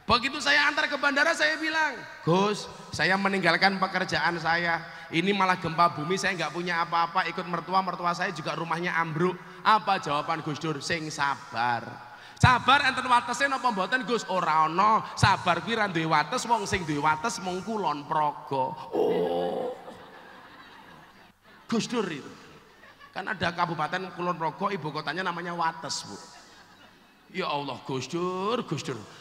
Begitu saya antar ke bandara, saya bilang, Gus, saya meninggalkan pekerjaan saya. Ini malah gempa bumi, saya nggak punya apa-apa. Ikut mertua saya juga rumahnya ambruk. Apa jawaban Gus Dur? Sing sabar. Sabar enten watese napa mboten Gus? Ora ana. Sabar kuwi ra duwe wates, wong sing duwe wates mung Kulon Progo. Oh. Gus Dur itu. Kan ada Kabupaten Kulon Progo, ibu kotanya namanya Wates, Bu. Ya Allah, Gus Dur,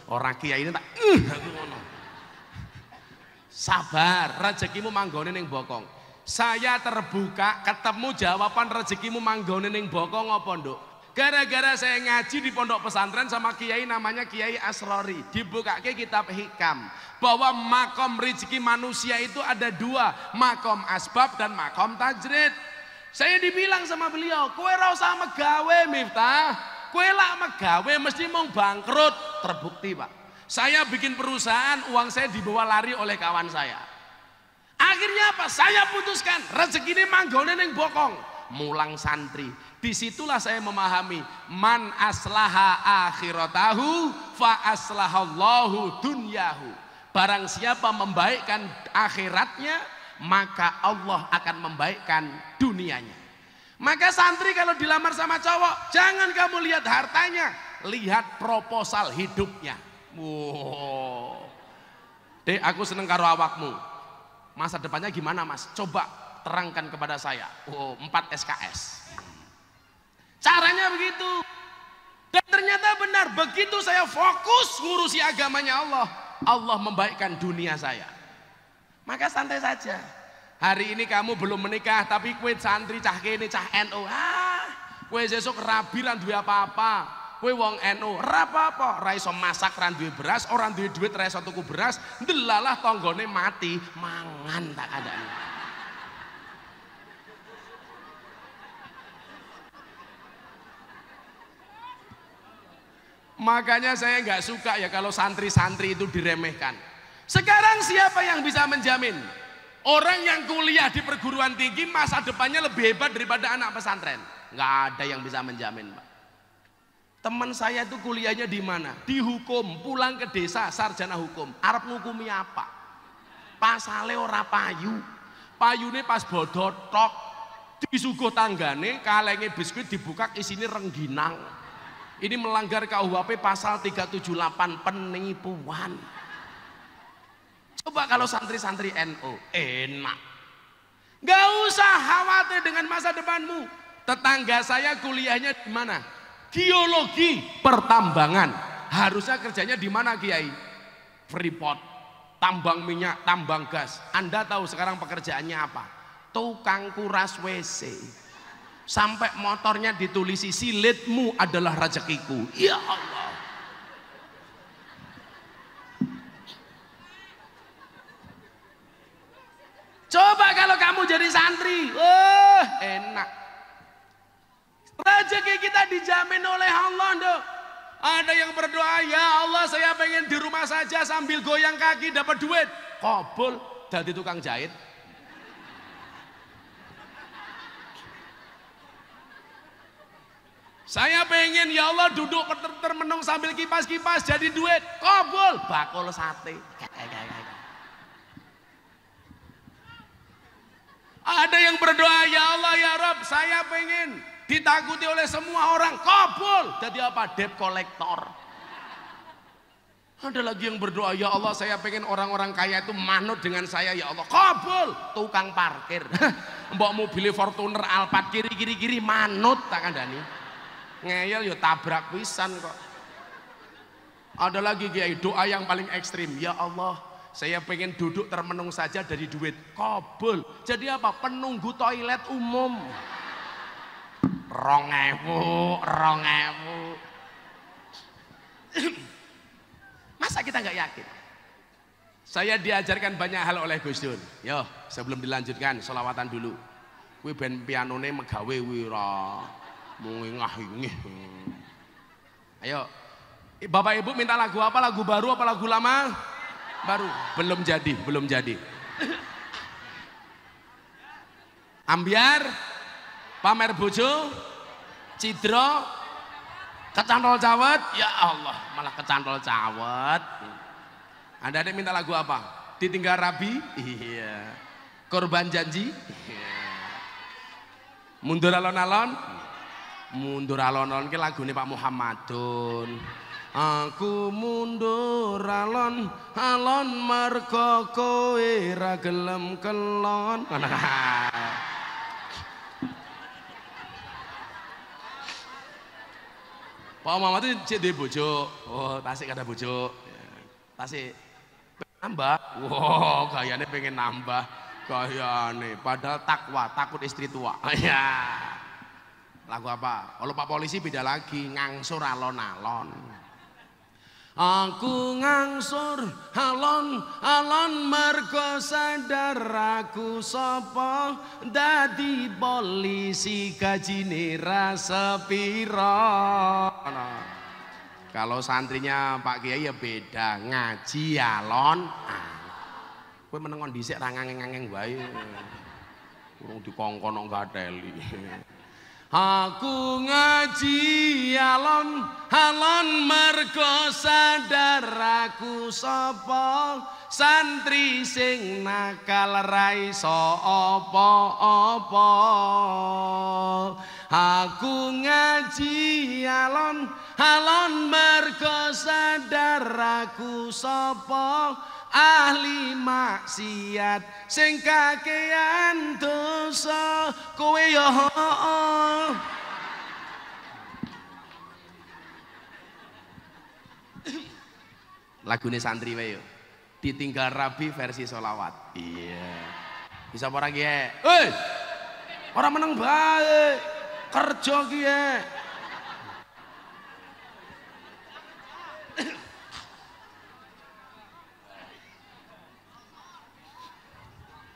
orang kiai ini tak aku ngono. Sabar, rezekimu manggone ning Bokong. Saya terbuka ketemu jawaban rezekimu manggone ning Bokong apa, Nduk? Gara-gara saya ngaji di pondok pesantren sama kiai namanya Kiai Asrori, dibukake kitab hikam bahwa makom rezeki manusia itu ada 2, makom asbab dan makom tajrid. Saya dibilang sama beliau, kowe ora usah megawe Miftah, kowe lak megawe mesti mau bangkrut. Terbukti Pak, saya bikin perusahaan, uang saya dibawa lari oleh kawan saya. Akhirnya apa? Saya putuskan rezeki ini manggone ning bokong, mulang santri. Disitulah saya memahami man aslaha akhiratahu fa aslahallahu dunyahu. Barang siapa membaikkan akhiratnya, maka Allah akan membaikkan dunianya. Maka santri kalau dilamar sama cowok, jangan kamu lihat hartanya, lihat proposal hidupnya. Wow. Dek, aku seneng karo awakmu. Masa depannya gimana Mas? Coba terangkan kepada saya. Oh, 4 SKS. Caranya begitu. Dan ternyata benar, begitu saya fokus ngurusi agamanya Allah, Allah membaikkan dunia saya. Maka santai saja. Hari ini kamu belum menikah, tapi kue santri cah kene cah NU. Kue besok rabi ra duwe apa-apa. Kue wong NU ra apa-apa, ra iso masak, ra duwe beras, ora duwe duit, ra iso tuku beras, ndelalah tanggane mati, mangan tak adane. Makanya saya nggak suka ya kalau santri-santri itu diremehkan. Sekarang siapa yang bisa menjamin? Orang yang kuliah di perguruan tinggi masa depannya lebih hebat daripada anak pesantren. Nggak ada yang bisa menjamin, Pak. Teman saya itu kuliahnya di mana? Di hukum, pulang ke desa, sarjana hukum. Arep ngukumi apa? Pasale ora payu. Payune pas bodho tok. Disuguh tanggane, kalenge biskuit dibuka isine rengginang. Ini melanggar KUHP pasal 378 penipuan. Coba kalau santri-santri NU, enak. Gak usah khawatir dengan masa depanmu. Tetangga saya kuliahnya di mana? Geologi pertambangan. Harusnya kerjanya di mana Kiai? Freeport, tambang minyak, tambang gas. Anda tahu sekarang pekerjaannya apa? Tukang kuras WC. Sampai motornya ditulisi silitmu adalah rezekiku. Ya Allah. Coba kalau kamu jadi santri, enak. Rezeki kita dijamin oleh Allah, Dok. Ada yang berdoa, ya Allah saya pengen di rumah saja sambil goyang kaki dapat duit. Kabul, jadi tukang jahit. Saya pengen ya Allah duduk termenung sambil kipas-kipas jadi duit. Kabul, bakul sate. Ada yang berdoa, ya Allah ya Rabb, saya pengen ditakuti oleh semua orang. Kabul, jadi apa? Debt collector. Ada lagi yang berdoa, ya Allah saya pengen orang-orang kaya itu manut dengan saya ya Allah. Kabul, tukang parkir. Mbok mobil Fortuner Alphard kiri manut tak kandhani. Ngeyel yo tabrak pisan kok. Ada lagi Kiai doa yang paling ekstrim, ya Allah saya pengen duduk termenung saja dari duit. Kabul, jadi apa? Penunggu toilet umum. 2000. Masa kita nggak yakin? Saya diajarkan banyak hal oleh Gus Dur. Yo sebelum dilanjutkan sholawatan dulu. Kuwi ben pianone megawe wira. Mengingah-ingih. Ayo, Bapak Ibu minta lagu apa? Lagu baru apa lagu lama? Baru. Belum jadi. Ambiar, pamer bojo, cidro, kecantol cawet. Ya Allah, malah kecantol cawet. Anda ada minta lagu apa? Ditinggal Rabi? Iya. Korban janji? Iya. Mundur alon-alon? Mundur alon-alon ke lagu ini Pak Muhammadun. Aku mundur alon-alon mergo kowe ra gelem kelon. Pak Muhammadun cek duwe bojo. Oh, tasik ada bojo. Tasik nambah. Wow, gayane pengen nambah. Gayane padahal takwa, takut istri tua. Ya. Lagu apa? Kalau Pak Polisi beda lagi, ngangsur alon-alon. Aku ngangsur alon mergo sadar aku sapa dadi polisi gajine ra sepira. Kalau santrinya Pak Kiai ya beda, ngaji alon. Kowe menengon dhisik ra ngangeng-ngangeng wae. Urung dikongkon kok gateli. Aku ngaji alon mergo sadar aku sapa santri sing nakal ra iso apa-apa. Aku ngaji alon mergo sadar aku sapa ahli maksiat sing kakean dosa kowe ya lagune santri wae yo ditinggal rabi versi sholawat. Iya bisa ora ki ora meneng bae kerja ki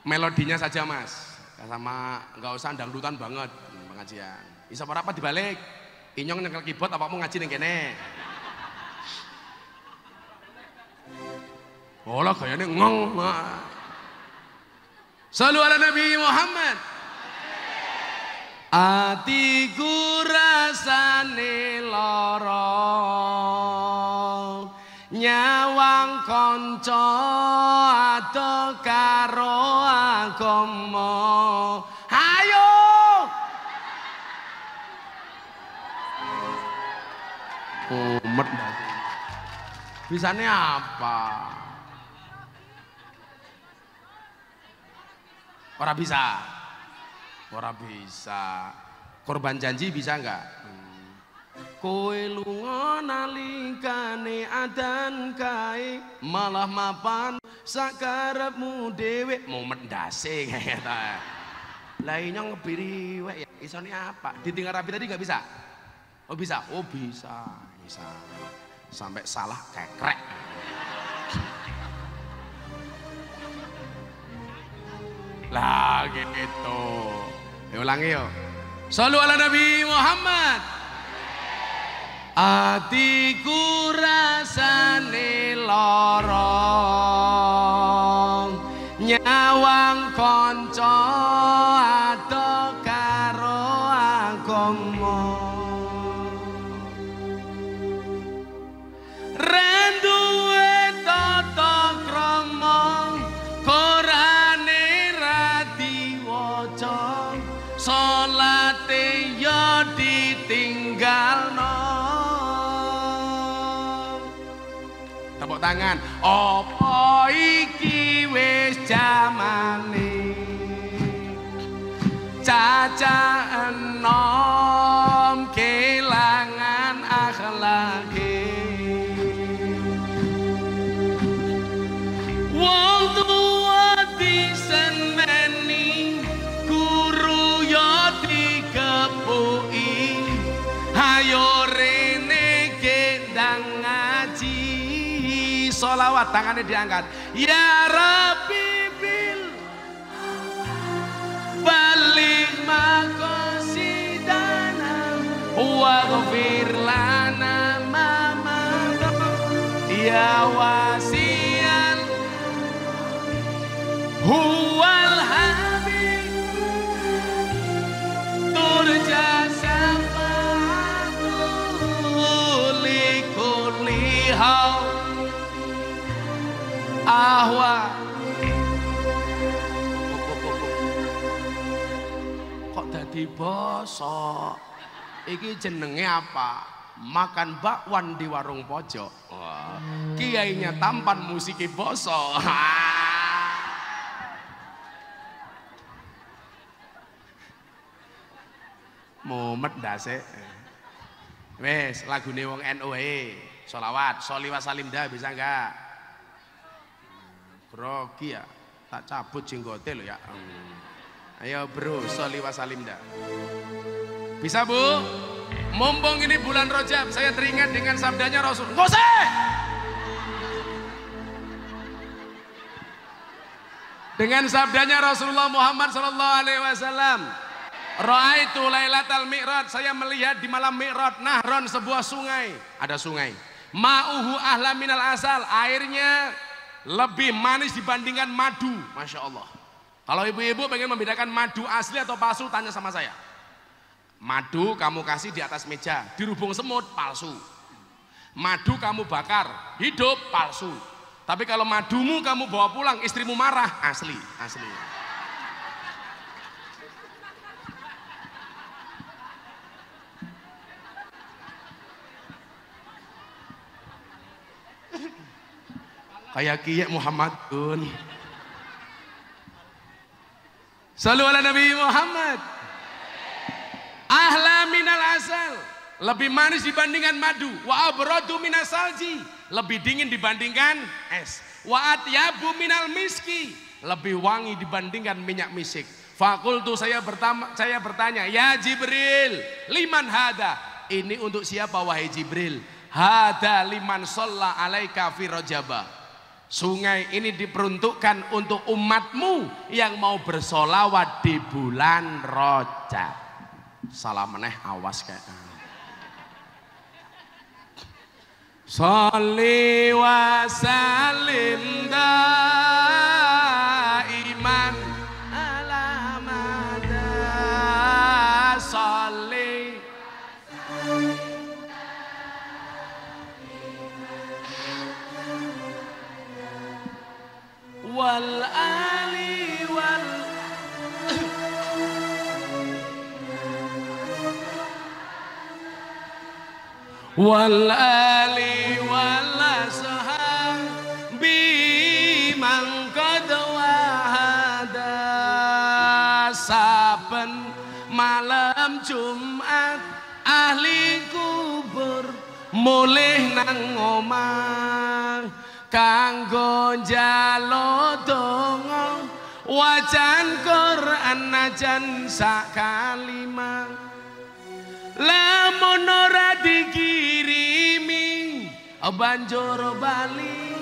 melodinya saja mas, sama nggak usah dangdutan banget pengajian. Bisa apa dibalik, inyong nyekel keyboard apa mau ngaji ning kene. Olah kayaknya ngong. Shallu ala Nabi Muhammad. Atiku rasane lara nyawang kanca ado karo agama. Ayo umet bisane apa? Ora bisa. Ora bisa. Korban janji bisa enggak? Kowe lunga nalikane adan kae malah mapan sakarepmu dhewe momen ndase kata. Lah inyong ngebiri wek ya isone apa? Ditinggal rapi tadi enggak bisa? Oh bisa. Oh bisa. Bisa. Sampai salah kekrek. Lah gitu. Ulangi yo. Shallu ala Nabi Muhammad. Atiku rasane lara nyawang kanca ado karo agama. Renduwe tata krama Qurane ra diwaca salate ya ditinggalno. Tepuk tangan. Apa iki wis jamane caca enom kelangan akhlake. Wong tua diseneni guru ya dikepuki. Hayo rene gendang ngaji sholawat tangannya diangkat. Ya Rabbi bil balik maqasidana waghfir lana ma madha ya wasian huwal habib turja syafa'atu likulli haw ahwa. Kok dadi basa? Iki jenenge apa? Makan bakwan di warung pojok. Wah, kiainya tampan musiki basa. Mumet ndase. Wes lagune wong NU sholawat, sholli wa salim dah bisa enggak? Grogi ya, tak cabut jenggote lo ya. Ayo bro, sholli wa salim dah. Bisa bu? Mumpung ini bulan Rajab, saya teringat dengan sabdanya Rasul. Ngoseh! Dengan sabdanya Rasulullah Muhammad sallallahu alaihi wasallam, Ra'aitu lailatal mi'raj, saya melihat di malam mi'raj nahron, sebuah sungai, ada sungai. Ma'uhu ahla minal asal, airnya lebih manis dibandingkan madu. Masya Allah. Kalau ibu-ibu pengen membedakan madu asli atau palsu, tanya sama saya. Madu kamu kasih di atas meja, dirubung semut, palsu. Madu kamu bakar, hidup, palsu. Tapi kalau madumu kamu bawa pulang, istrimu marah, asli, asli. Kayak Kiai Muhammadun. Sallu ala Nabi Muhammad. Ahla minal asal, lebih manis dibandingkan madu. Wa abradu minas salji, lebih dingin dibandingkan es. Wa atyabu minal miski, lebih wangi dibandingkan minyak misik. Fakultu, saya bertanya, ya Jibril, liman hada? Ini untuk siapa wahai Jibril? Hada liman sholla alaika fi rajaba. Sungai ini diperuntukkan untuk umatmu yang mau bersolawat di bulan Rajab. Salah meneh, awas kayak. Sholli wa sallim daiman ala mada sholli wal ali wal ali wal ashabi man qad wahada. Saben malam Jumat ahli kubur mulih nang omah kanggo njaluk donga wajan Quran najan sak kalimah. Lamun ora dikirimi banjur bali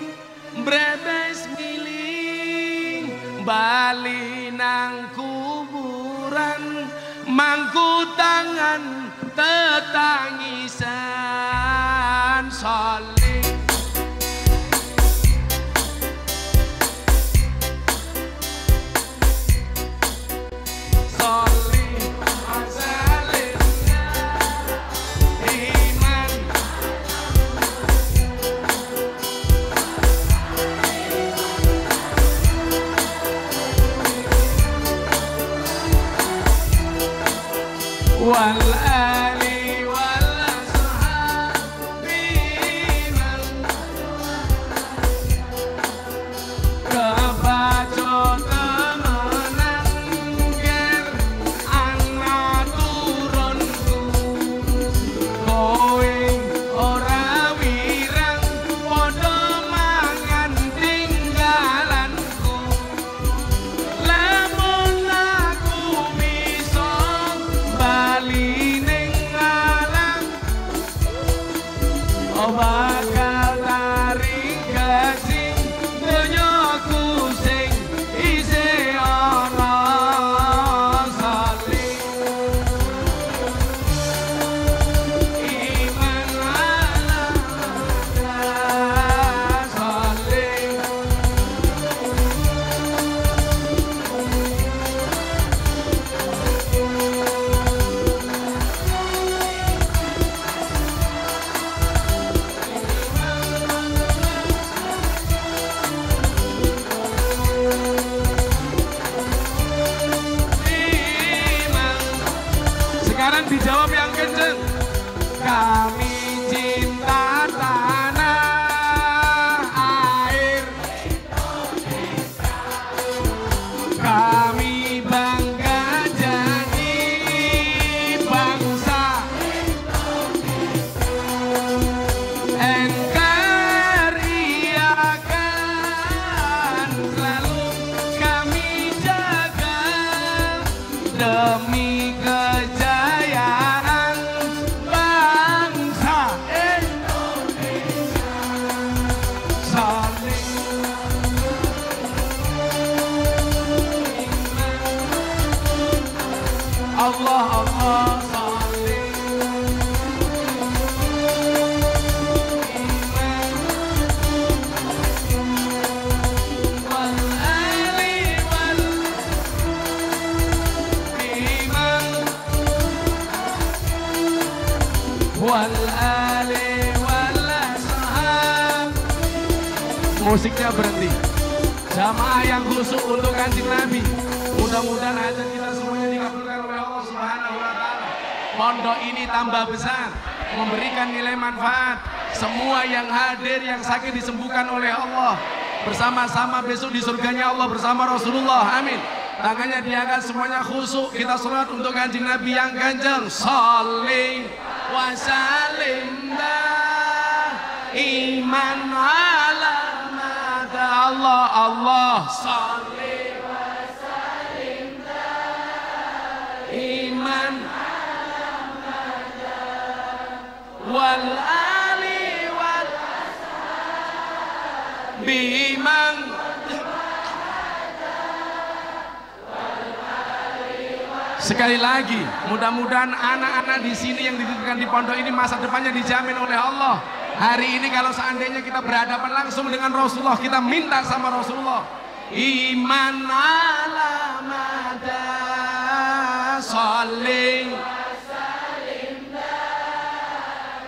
mbrebes milih bali nang kuburan mangku tangan tetangisan. Sholli sholli wal ali wal ashabi man kebaco temenan ger ana turunku kowe ora wirang padha mangan tinggalanku. Lamun aku bisa bali Musiknya berhenti. Jamaah yang khusyuk untuk Kanjeng Nabi. Mudah-mudahan hajat kita semuanya dikabulkan oleh Allah Subhanahu wa taala. Pondok ini tambah besar, memberikan nilai manfaat. Semua yang hadir yang sakit disembuhkan oleh Allah. Bersama-sama besok di surganya Allah bersama Rasulullah. Amin. Tangannya diangkat semuanya khusyuk. Kita salat untuk Kanjeng Nabi yang ganjeng. Sholli wa sallim iman ala mata Allah. Allah sholli wa sallim iman ala mata wal ali wal biman. Sekali lagi, mudah-mudahan anak-anak di sini yang dititipkan di pondok ini masa depannya dijamin oleh Allah. Hari ini kalau seandainya kita berhadapan langsung dengan Rasulullah, kita minta sama Rasulullah, iman ala mada sholli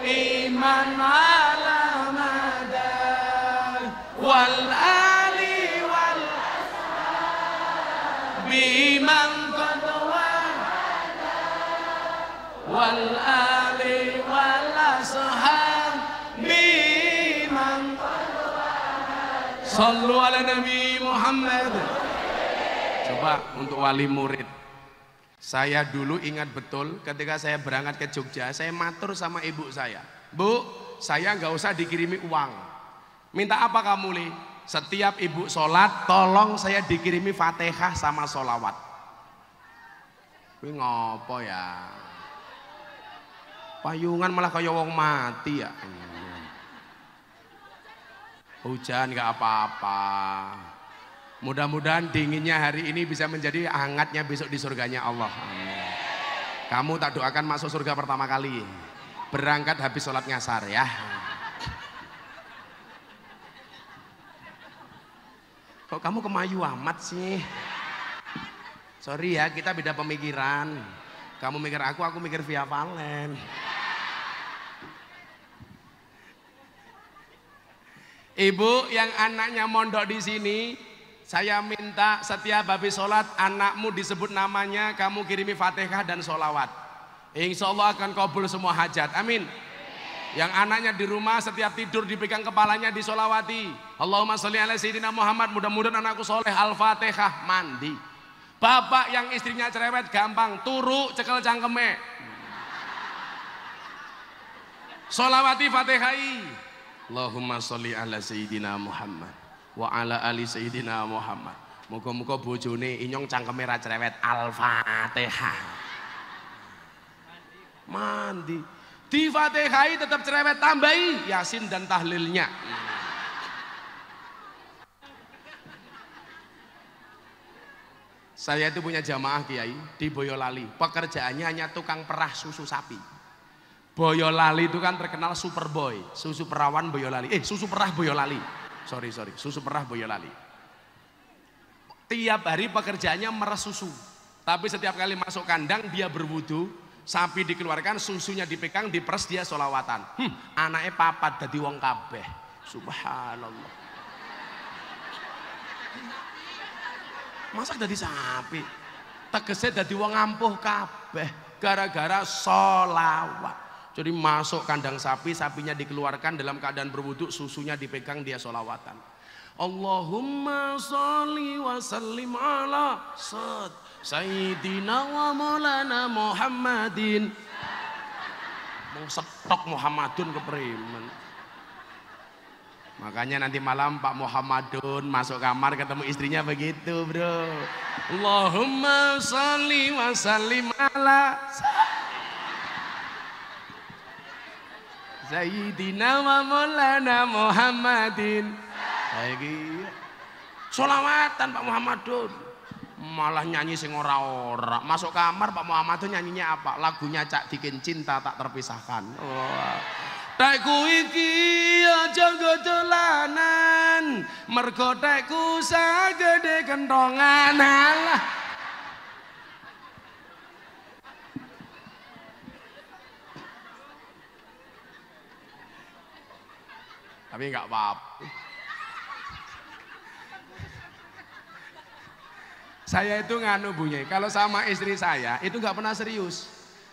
iman ala mada wal ali wal biman wal ali wal ashab biman sallu ala Nabi Muhammad. Coba untuk wali murid, saya dulu ingat betul ketika saya berangkat ke Jogja, saya matur sama ibu saya, Bu, saya nggak usah dikirimi uang, minta apa kamu Li? Setiap ibu sholat tolong saya dikirimi Fatihah sama sholawat. Ini ngopo ya? Payungan malah kayak wong mati ya. Hujan gak apa-apa. Mudah-mudahan dinginnya hari ini bisa menjadi hangatnya besok di surganya Allah. Kamu tak doakan masuk surga pertama kali. Berangkat habis sholat ngasar ya. Kok kamu kemayu amat sih? Sorry ya, kita beda pemikiran. Kamu mikir aku mikir Via Valen. Ibu yang anaknya mondok di sini, saya minta setiap habis sholat anakmu disebut namanya, kamu kirimi Fatihah dan sholawat. Insya Allah akan kabul semua hajat. Amin. Yang anaknya di rumah setiap tidur dipegang kepalanya disolawati. Allahumma sholli ala sayyidina Muhammad. Mudah-mudahan anakku soleh. Al-Fatihah, mandi. Bapak yang istrinya cerewet gampang, turu cekel cangkeme. Solawati Fatihai. Allahumma sholli ala sayyidina Muhammad wa ala ali sayyidina Muhammad. Muga-muga bojone inyong cangkeme ra cerewet. Al-Fatihah. Mandi. Di Fatihai tetap cerewet, tambahi Yasin dan tahlilnya. Saya itu punya jamaah kiai di Boyolali. Pekerjaannya hanya tukang perah susu sapi. Boyolali itu kan terkenal Superboy, susu perawan Boyolali. Susu perah Boyolali. Sorry, susu perah Boyolali. Tiap hari pekerjaannya meres susu. Tapi setiap kali masuk kandang dia berwudu, sapi dikeluarkan, susunya dipegang, diperes, dia sholawatan. Anaknya papat dadi wong kabeh. Subhanallah. Masa dadi sapi? Tegese dadi wong ampuh kabeh gara-gara sholawat. Jadi masuk kandang sapi, sapinya dikeluarkan dalam keadaan berwudu, susunya dipegang, dia sholawatan. Allahumma sholli wa sallim ala sayyidina wa maulana Muhammadin. Mau setok Muhammadun keprimen. Makanya nanti malam Pak Muhammadun masuk kamar ketemu istrinya begitu, bro. Allahumma sholli wa sallim ala Sayyidina wa maulana Muhammadin. Lagi sholawatan Pak Muhammadun. Malah nyanyi sing ora-ora. Masuk kamar Pak Muhammadun nyanyinya apa? Lagunya Cak Dikin Cinta Tak Terpisahkan. Tekku iki aja godolanan, mergo tekku sagede kentongan. Alah. Tapi enggak apa-apa. Saya itu nganu Bu Nyai, kalau sama istri saya itu nggak pernah serius.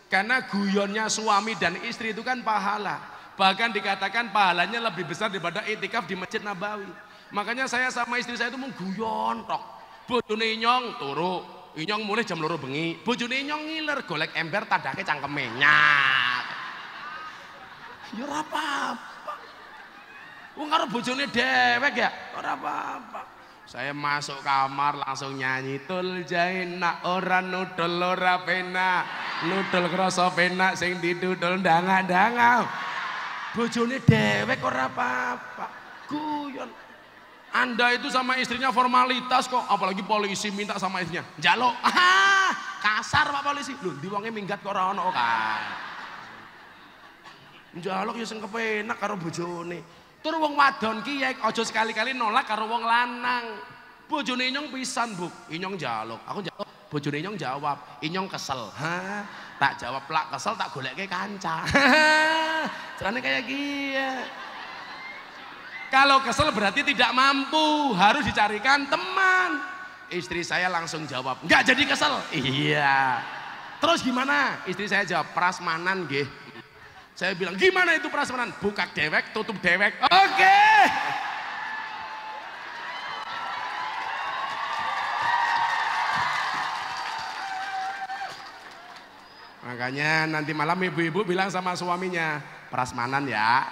Karena guyonnya suami dan istri itu kan pahala. Bahkan dikatakan pahalanya lebih besar daripada itikaf di Masjid Nabawi. Makanya saya sama istri saya itu mau guyon tok. Bojone inyong turu, inyong mulai jam 2 bengi. Bojone inyong ngiler golek ember tadake cangkeme nyak. Ya ora apa-apa. Wong karo bojone dewek ya, ora apa-apa. Saya masuk kamar langsung nyanyi tul jaina ora nudul ora penak. Nudul krasa penak sing didudul ndanga-ndanga. Bojone dewek ora apa-apa. Guyon. Anda itu sama istrinya formalitas kok, apalagi polisi minta sama istrinya. Njaluk. Ah, kasar Pak polisi. Lho, ndi wonge minggat kok ora ono kan. Njaluk ya sing kepenak karo bojone. Tur wong wadon ki ya aja sekali-kali nolak karo wong lanang. Bojone inyong pisan, Bu. Inyong njaluk. Aku njaluk, bojone inyong jawab. Inyong kesel. Hah? Tak jawab lak kesel tak golekke kanca. Carane kayak gini. Kalau kesel berarti tidak mampu, harus dicarikan teman. Istri saya langsung jawab, enggak jadi kesel. Iya. Terus gimana? Istri saya jawab, prasmanan nggih. Saya bilang, gimana itu prasmanan? Buka dewek, tutup dewek. Oke. Makanya nanti malam ibu-ibu bilang sama suaminya, prasmanan ya.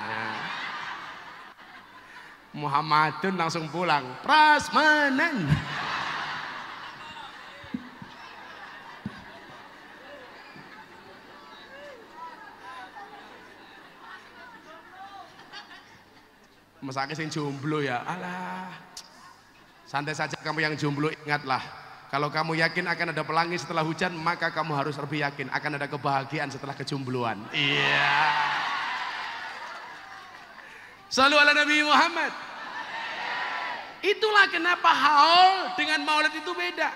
Muhammadun langsung pulang, prasmanan. Mesake sing jomblo ya, alah. Santai saja kamu yang jomblo, ingatlah. Kalau kamu yakin akan ada pelangi setelah hujan, maka kamu harus lebih yakin akan ada kebahagiaan setelah kejombloan. Iya. Shallu ala Nabi Muhammad. Itulah kenapa haul dengan maulid itu beda.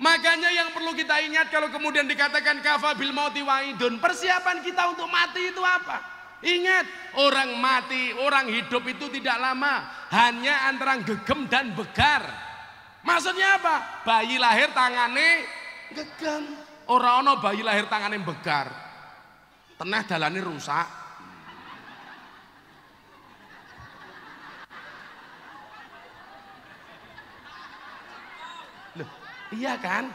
Makanya yang perlu kita ingat kalau kemudian dikatakan kafa bil mauti wa'idun, persiapan kita untuk mati itu apa? Ingat, orang mati, orang hidup itu tidak lama, hanya antara gegem dan begar. Maksudnya apa? Bayi lahir tangane gegem, orang ono bayi lahir tangane begar. Tenah dalane rusak. Loh, iya kan?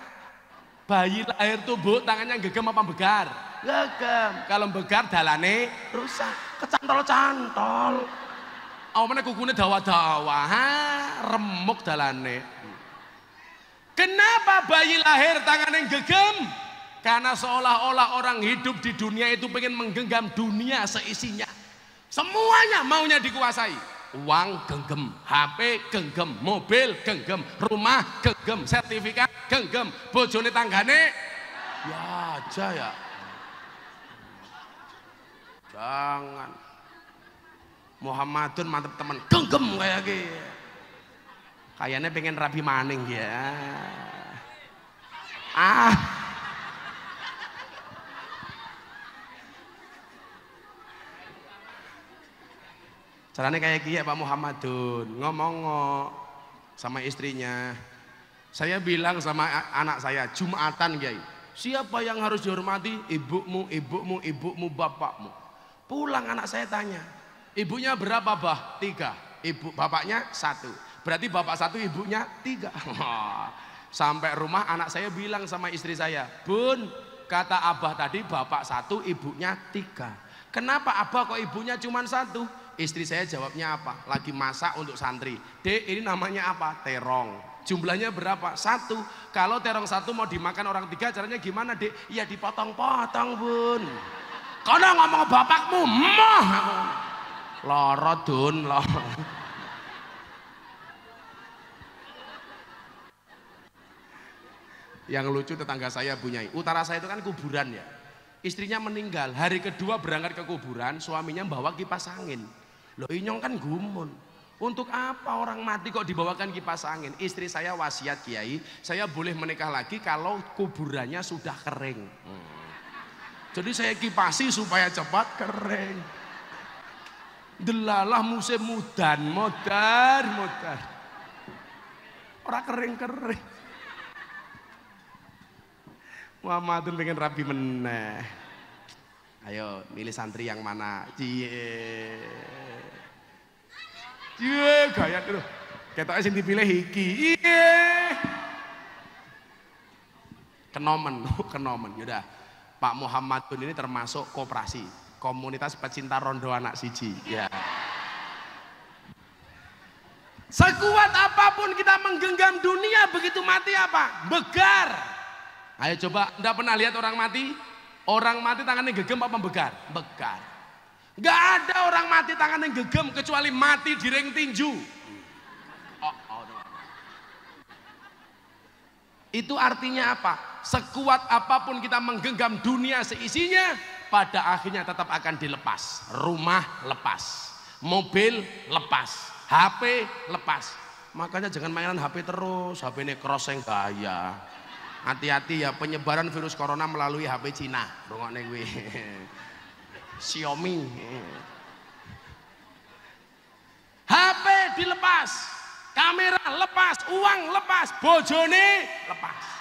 Bayi lahir tuh Bu, tangannya gegem apa begar? Gegem. Kalau begar dalane rusak, kecantol-cantol. Awalnya kukune dawa-dawa, remuk dalane. Kenapa bayi lahir tangannya gegem? Karena seolah-olah orang hidup di dunia itu pengen menggenggam dunia seisinya. Semuanya maunya dikuasai. Uang genggam, HP genggam, mobil genggam, rumah genggam, sertifikat genggam, bojone tanggane ya aja ya. Jangan. Muhammadun mantep temen genggam kayak gitu. Kayaknya pengen rabi maning ya. Caranya kayak gini ya Pak Muhammadun, ngomong sama istrinya. Saya bilang sama anak saya, Jumatan Kiai, siapa yang harus dihormati? Ibumu, ibumu, ibumu, bapakmu. Pulang anak saya tanya, ibunya berapa bah? 3, ibu bapaknya 1. Berarti bapak 1, ibunya 3. Sampai rumah anak saya bilang sama istri saya, Bun, kata abah tadi bapak 1, ibunya 3. Kenapa abah kok ibunya cuma 1? Istri saya jawabnya apa? Lagi masak untuk santri. Dek, ini namanya apa? Terong. Jumlahnya berapa? 1. Kalau terong 1 mau dimakan orang 3, caranya gimana, Dek? Ya dipotong-potong, Bun. Kono ngomong bapakmu, moh. Loro Dun, loro. Yang lucu tetangga saya Bunyai, utara saya itu kan kuburan ya. Istrinya meninggal, hari kedua berangkat ke kuburan, suaminya bawa kipas angin. Loh inyong kan gumun. Untuk apa orang mati kok dibawakan kipas angin? Istri saya wasiat Kiai, saya boleh menikah lagi kalau kuburannya sudah kering. Jadi saya kipasi supaya cepat kering. Delalah musim mudan, modar. Orang kering-kering. Muhammadun pengen rabi meneh. Ayo milih santri yang mana? Cie. Cie gaya dulu. Ketoknya sing dipilih iki. Iye. Kenomen. Yaudah. Pak Muhammadun ini termasuk koperasi, komunitas pecinta rondo anak siji. Ya. Sekuat apapun kita menggenggam dunia, begitu mati apa? Begar. Ayo coba, enggak pernah lihat orang mati? Orang mati tangannya gegem apa begar? Begar. Enggak ada orang mati tangannya gegem kecuali mati di ring tinju. Itu artinya apa? Sekuat apapun kita menggenggam dunia seisinya, pada akhirnya tetap akan dilepas. Rumah lepas, mobil lepas, HP lepas. Makanya jangan mainan HP terus, HP ini crossing gaya. Hati-hati ya, penyebaran virus corona melalui HP Cina. Rungokne kuwi. Xiaomi. HP dilepas, kamera lepas, uang lepas, bojone lepas.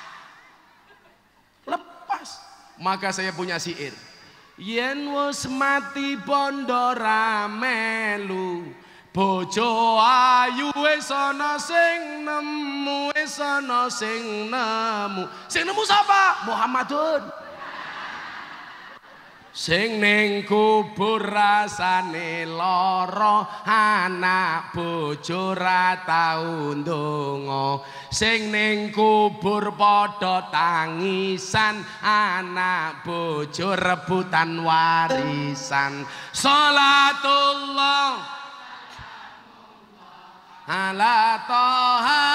Lepas. Maka saya punya syair. Yen wis mati bondo ra melu, bojo ayu wis ana sing nemu, wis ana sing nemu. Sing nemu sapa? Muhammadun. Sing ning kubur rasane lara, anak bojo ra tau ndonga. Sing ning kubur padha tangisan, anak bojo rebutan warisan. Salatullah ala toha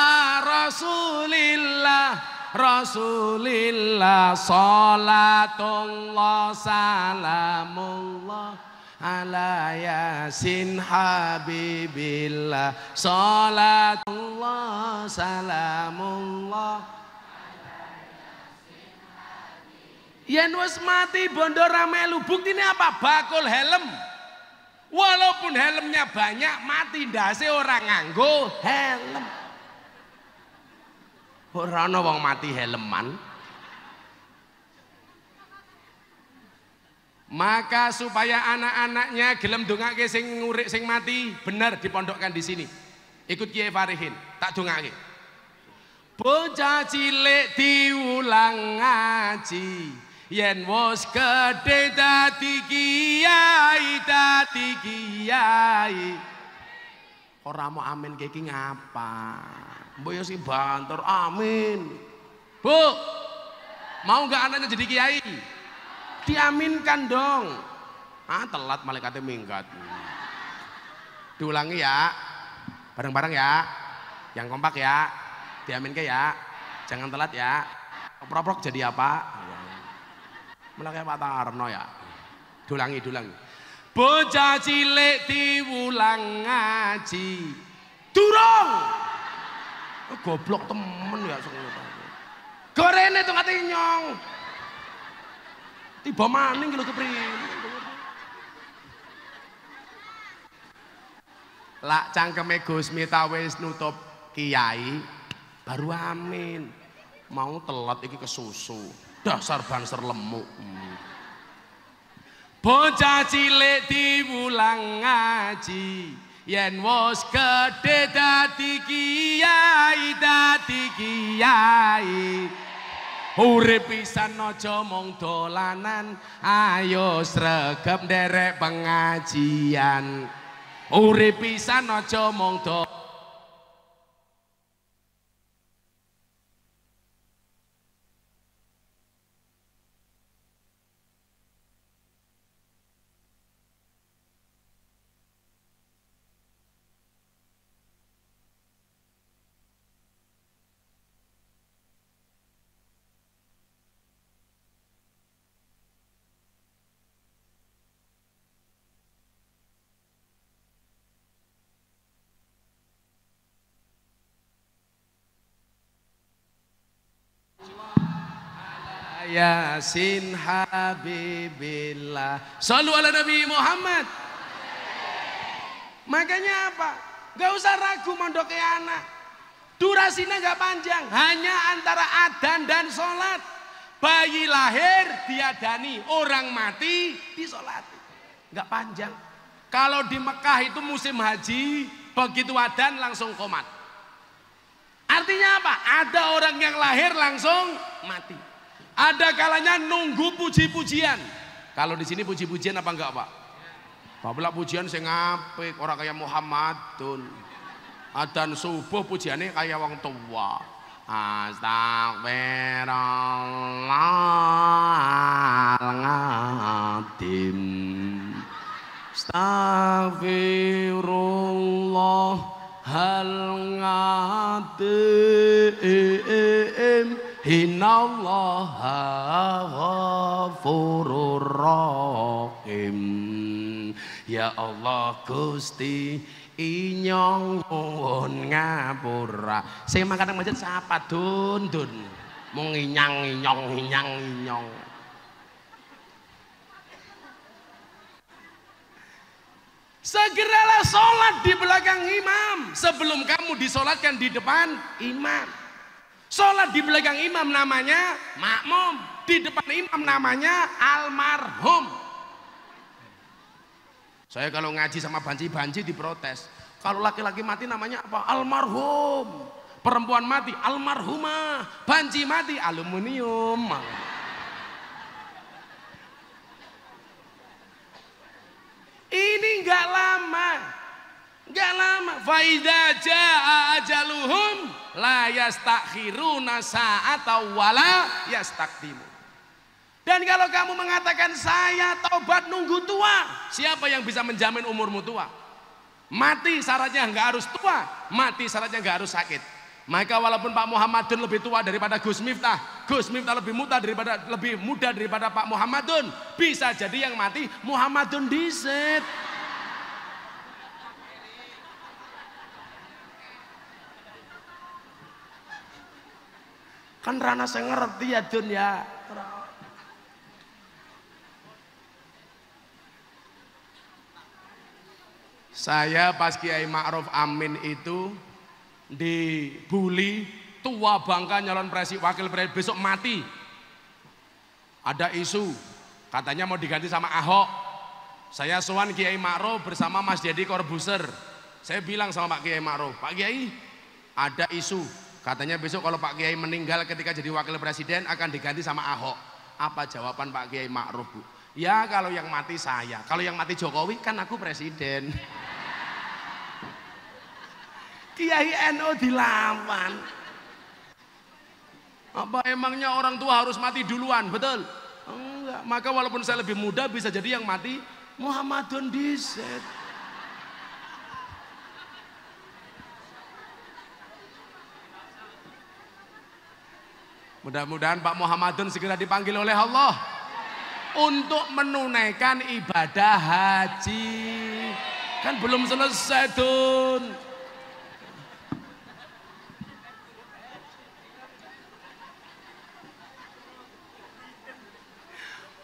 rasulillah, Rasulillah, salatullah salamullah ala yasin habibillah, salatullah salamullah ala yasin habibillah. Yen wis mati bondo ra melu, buktine apa? Bakul helm. Walaupun helmnya banyak, mati ndase ora nganggo helm. Ora ana wong mati helman. Maka supaya anak-anaknya gelem dongake sing ngurik sing mati, bener dipondokkan di sini. Ikut Kiai Farihin, tak dongake. Bocah cilik diulang ngaji, yen wis gedhe dadi kiai, dadi kiai. Ora mau amin iki ngapa? Mbok yo sing banter amin. Bu, mau nggak anaknya jadi kiai? Diaminkan dong. Ah, telat malaikatnya minggat. Diulangi ya, bareng-bareng ya, yang kompak ya, diaminkan ya, jangan telat ya. Oprok-oprok jadi apa? Malah kayak Pak Tarno ya. Diulangi. Bocah cilik diulang ngaji. Durung. Goblok temen ya sekolah. Gorene tuh ngati nyong. Tiba maning lho kepriye. Lak cangkeme Gus Miftah wis nutup kiai, baru amin. Mau telat iki kesusu. Dasar banser lemuk. Bocah cilik diulang ngaji, yen wis gedhe dadi kiai, dadi kiai. Urip pisan aja mung dolanan, ayo sregep nderek pengajian. Urip pisan aja mung Yasin habibillah. Shallu ala Nabi Muhammad. Makanya apa? Gak usah ragu mondoke anak. Durasinya gak panjang, hanya antara adzan dan sholat. bayi lahir diadani, orang mati disolati. Enggak panjang. Kalau di Mekah itu musim haji, begitu adzan langsung qomat. Artinya apa? Ada orang yang lahir langsung mati. Ada kalanya nunggu puji-pujian. Kalau di sini puji-pujian apa enggak, Pak? Babla pujian sing apik, ora kaya Muhammadun. Adzan subuh pujiannya kayak wong tua. Astagfirullahaladzim, Astagfirullahaladzim, innallaha ghafurur rahim. Ya Allah Gusti inyong nuwun ngapura. Sing mangkat masjid sapa dun mung inyang. Segeralah sholat di belakang imam sebelum kamu disolatkan di depan imam. Sholat di belakang imam namanya makmum, di depan imam namanya almarhum. Saya kalau ngaji sama banci diprotes. Kalau laki-laki mati namanya apa? Almarhum. Perempuan mati almarhumah. Banci mati aluminium. Ini enggak lama. Fa idza jaa ajaluhum la yastakhiruna sa'atan wala yastaqdimun. Dan kalau kamu mengatakan saya taubat nunggu tua, siapa yang bisa menjamin umurmu tua? Mati syaratnya enggak harus tua, mati syaratnya enggak harus sakit. Maka walaupun Pak Muhammadun lebih tua daripada Gus Miftah lebih muda daripada Pak Muhammadun, bisa jadi yang mati Muhammadun diset. Kan rana saya ngerti ya Dun ya. Saya pas Kiai Ma'ruf Amin itu dibully, tua bangka nyalon wakil presiden, besok mati. Ada isu katanya mau diganti sama Ahok. Saya sowan Kiai Ma'ruf bersama Mas Dedi Corbuzier. Saya bilang sama Pak Kiai Ma'ruf, Pak Kiai ada isu katanya besok kalau Pak Kiai meninggal ketika jadi wakil presiden akan diganti sama Ahok. Apa jawaban Pak Kiai Ma'ruf, Bu? Ya kalau yang mati saya, kalau yang mati Jokowi kan aku presiden. Kiai NU dilawan. Apa emangnya orang tua harus mati duluan? Betul? Enggak. Maka walaupun saya lebih muda bisa jadi yang mati Muhammadun diset. Mudah-mudahan Pak Muhammadun segera dipanggil oleh Allah untuk menunaikan ibadah haji. Kan belum selesai Dun.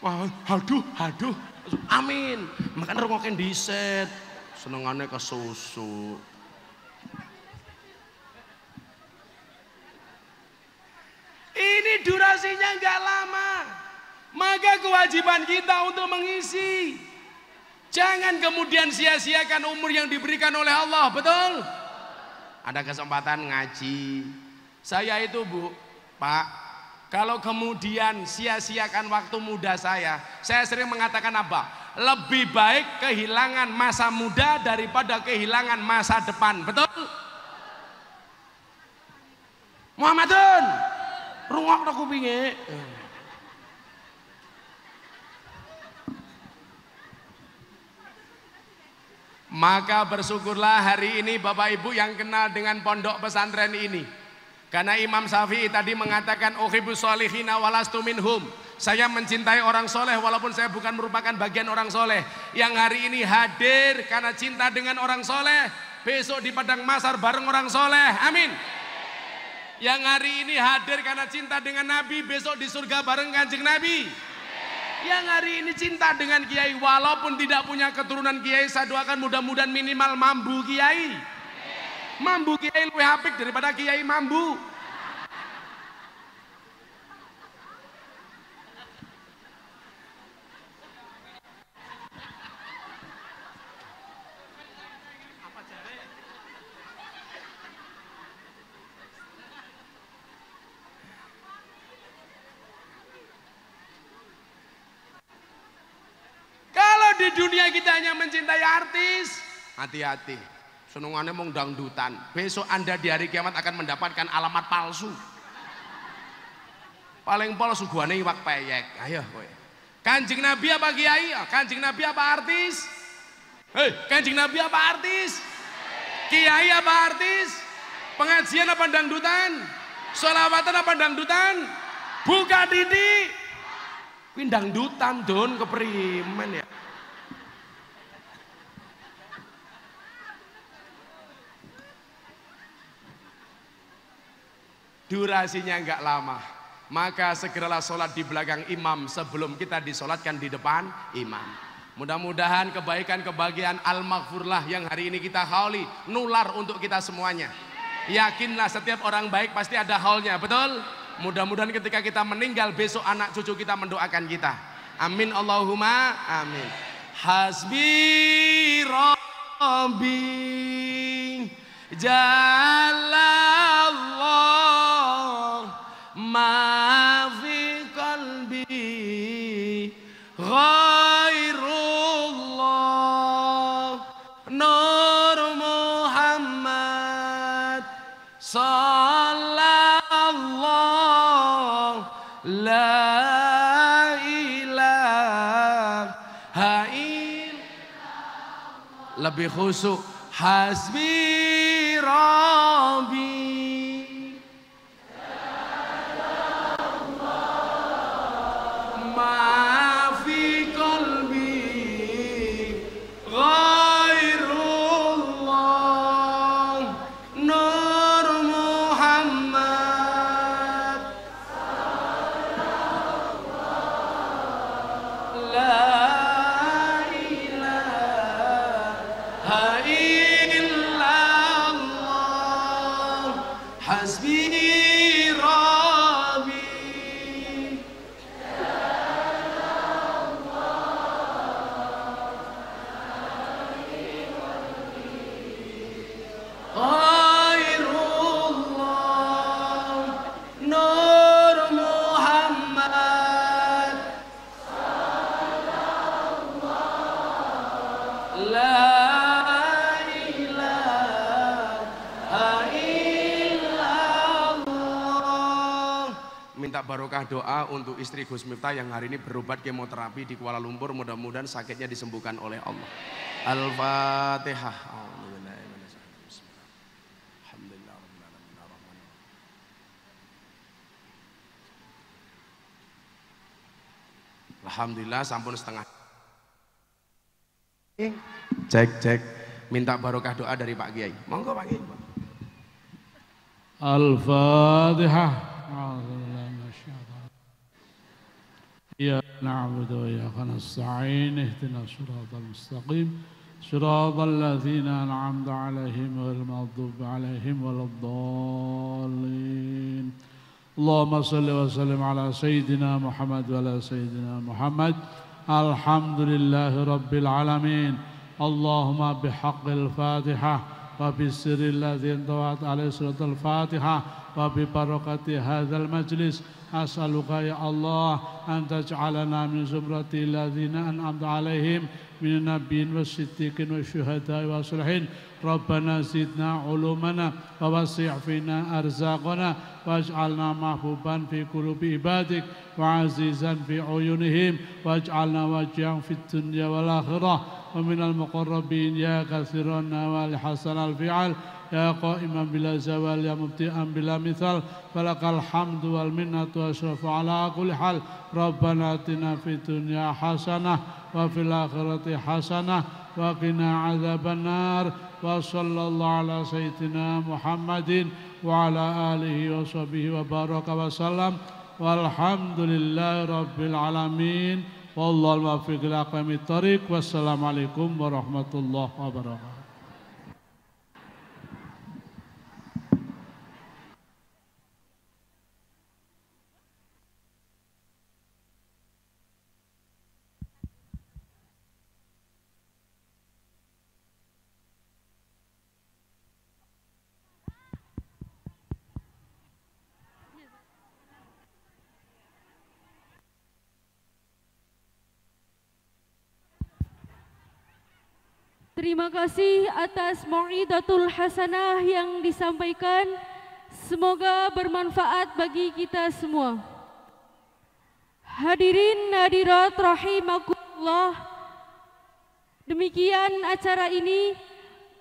Wah, aduh, amin. Makanya rungokin diset, senengannya ke susu. Ini durasinya nggak lama, maka kewajiban kita untuk mengisi. Jangan kemudian sia-siakan umur yang diberikan oleh Allah, betul? Ada kesempatan ngaji. Saya itu Bu, Pak. Kalau kemudian sia-siakan waktu muda saya sering mengatakan apa? Lebih baik kehilangan masa muda daripada kehilangan masa depan, betul? Muhammadun, rungok aku kupinge. Maka bersyukurlah hari ini Bapak Ibu yang kenal dengan pondok pesantren ini. Karena Imam Syafi'i tadi mengatakan uhibbus sholihina walastu minhum. Saya mencintai orang soleh walaupun saya bukan merupakan bagian orang soleh. Yang hari ini hadir karena cinta dengan orang soleh, besok di padang mahsyar bareng orang soleh. Amin. Yang hari ini hadir karena cinta dengan Nabi, besok di surga bareng Kanjeng Nabi. Yang hari ini cinta dengan Kiai walaupun tidak punya keturunan Kiai, saya doakan mudah-mudahan minimal mambu Kiai. Mambu Kiai lebih apik daripada Kiai mambu. boleh kita hanya mencintai artis. Hati-hati. Senengannya mau dangdutan. Besok Anda di hari kiamat akan mendapatkan alamat palsu. Paling pol suguhane iwak peyek. Ayo kowe. Kanjeng Nabi apa kiai? Kanjeng Nabi apa artis? Hei, Kanjeng Nabi apa artis? Kiai apa artis? Pengajian apa dangdutan? Sholawatan apa dangdutan? Buka didik. Kuwi dangdutan don keprimen ya. Durasinya enggak lama. Maka segeralah sholat di belakang imam sebelum kita disolatkan di depan imam. Mudah-mudahan kebaikan kebahagiaan al-maghfurlah yang hari ini kita hauli nular untuk kita semuanya. Yakinlah setiap orang baik pasti ada haulnya, betul? Mudah-mudahan ketika kita meninggal besok anak cucu kita mendoakan kita. Amin Allahumma amin. Hasbi Rabbi Jalallah ma fi qalbi ghairullah Nur Muhammad sallallahu la ilaha illallah. Lebih khusyuk. Hasbi Rabbi ma fi qalbi ghairullah Nur Muhammad la ilaha illallah. Hasbi Rabbi ghairullah Nur Muhammad la ilaha illallah. Minta barokah doa untuk istri Gus Miftah yang hari ini berobat kemoterapi di Kuala Lumpur, mudah-mudahan sakitnya disembuhkan oleh Allah. Al-Fatihah. Alhamdulillah sampun setengah. Cek. Minta barokah doa dari Pak Kiai. Monggo Pak Kiai. Al-Fatihah. Ya na'budu wa iyyaka nasta'in ihdinas siratal mustaqim siratal ladzina an'amta 'alaihim ghairil maghdubi 'alaihim waladdallin. Allahumma shalli wa sallim ala sayyidina Muhammad wa ala sayyidina Muhammad. Alhamdulillahi rabbil alamin. Allahumma bihaqqil Fatihah wa bisirril ladzi intawat alaihi suratul Fatihah wa bi barakati hadzal majlis as'aluka ya Allah an taj'alana min zumratil ladzina an'amta alaihim minan nabiyyin wasiddiqin wasyuhada'i wassalihin. Rabbana zidna ulumana wa wasi' fina arzaqana waj'alna mahbuban fi qulubi ibadik wa azizan fi uyunihim waj'alna wajhan fid dunya wal akhirah wa minal muqarrabin ya katsiran wal hasanal fi'al ya qa'iman bila zawal ya mubti'an bila mithal falakal hamdu wal minnatu asrafu ala kulli hal. Rabbana atina fid dunya hasanah wa fil akhirati hasanah wa qina adzabannar. Wa sallallahu ala sayyidina Muhammadin wa ala alihi wa sahbihi wa baraka wa sallam walhamdulillahi rabbil alamin wallahu muwaffiq ila aqwamit thariq. Wassalamualaikum warahmatullahi wabarakatuh. Terima kasih atas mau'idatul hasanah yang disampaikan. Semoga bermanfaat bagi kita semua. Hadirin hadirat rahimakumullah. Demikian acara ini.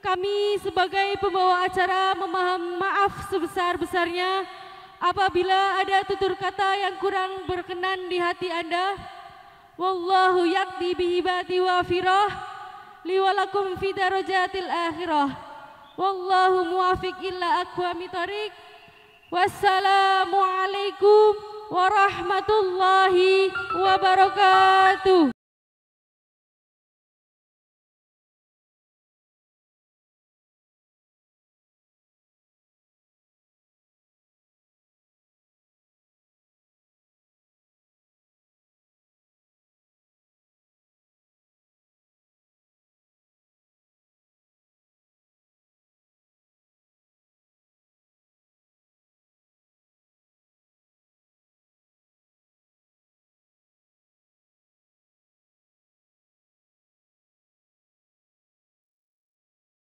Kami sebagai pembawa acara memohon maaf sebesar-besarnya apabila ada tutur kata yang kurang berkenan di hati Anda. Wallahu yakti bihibati wa firah liwalakum fi darajatil akhirah. Wallahu muwafiq illa aqwamit thoriq. Wassalamualaikum warahmatullahi wabarakatuh.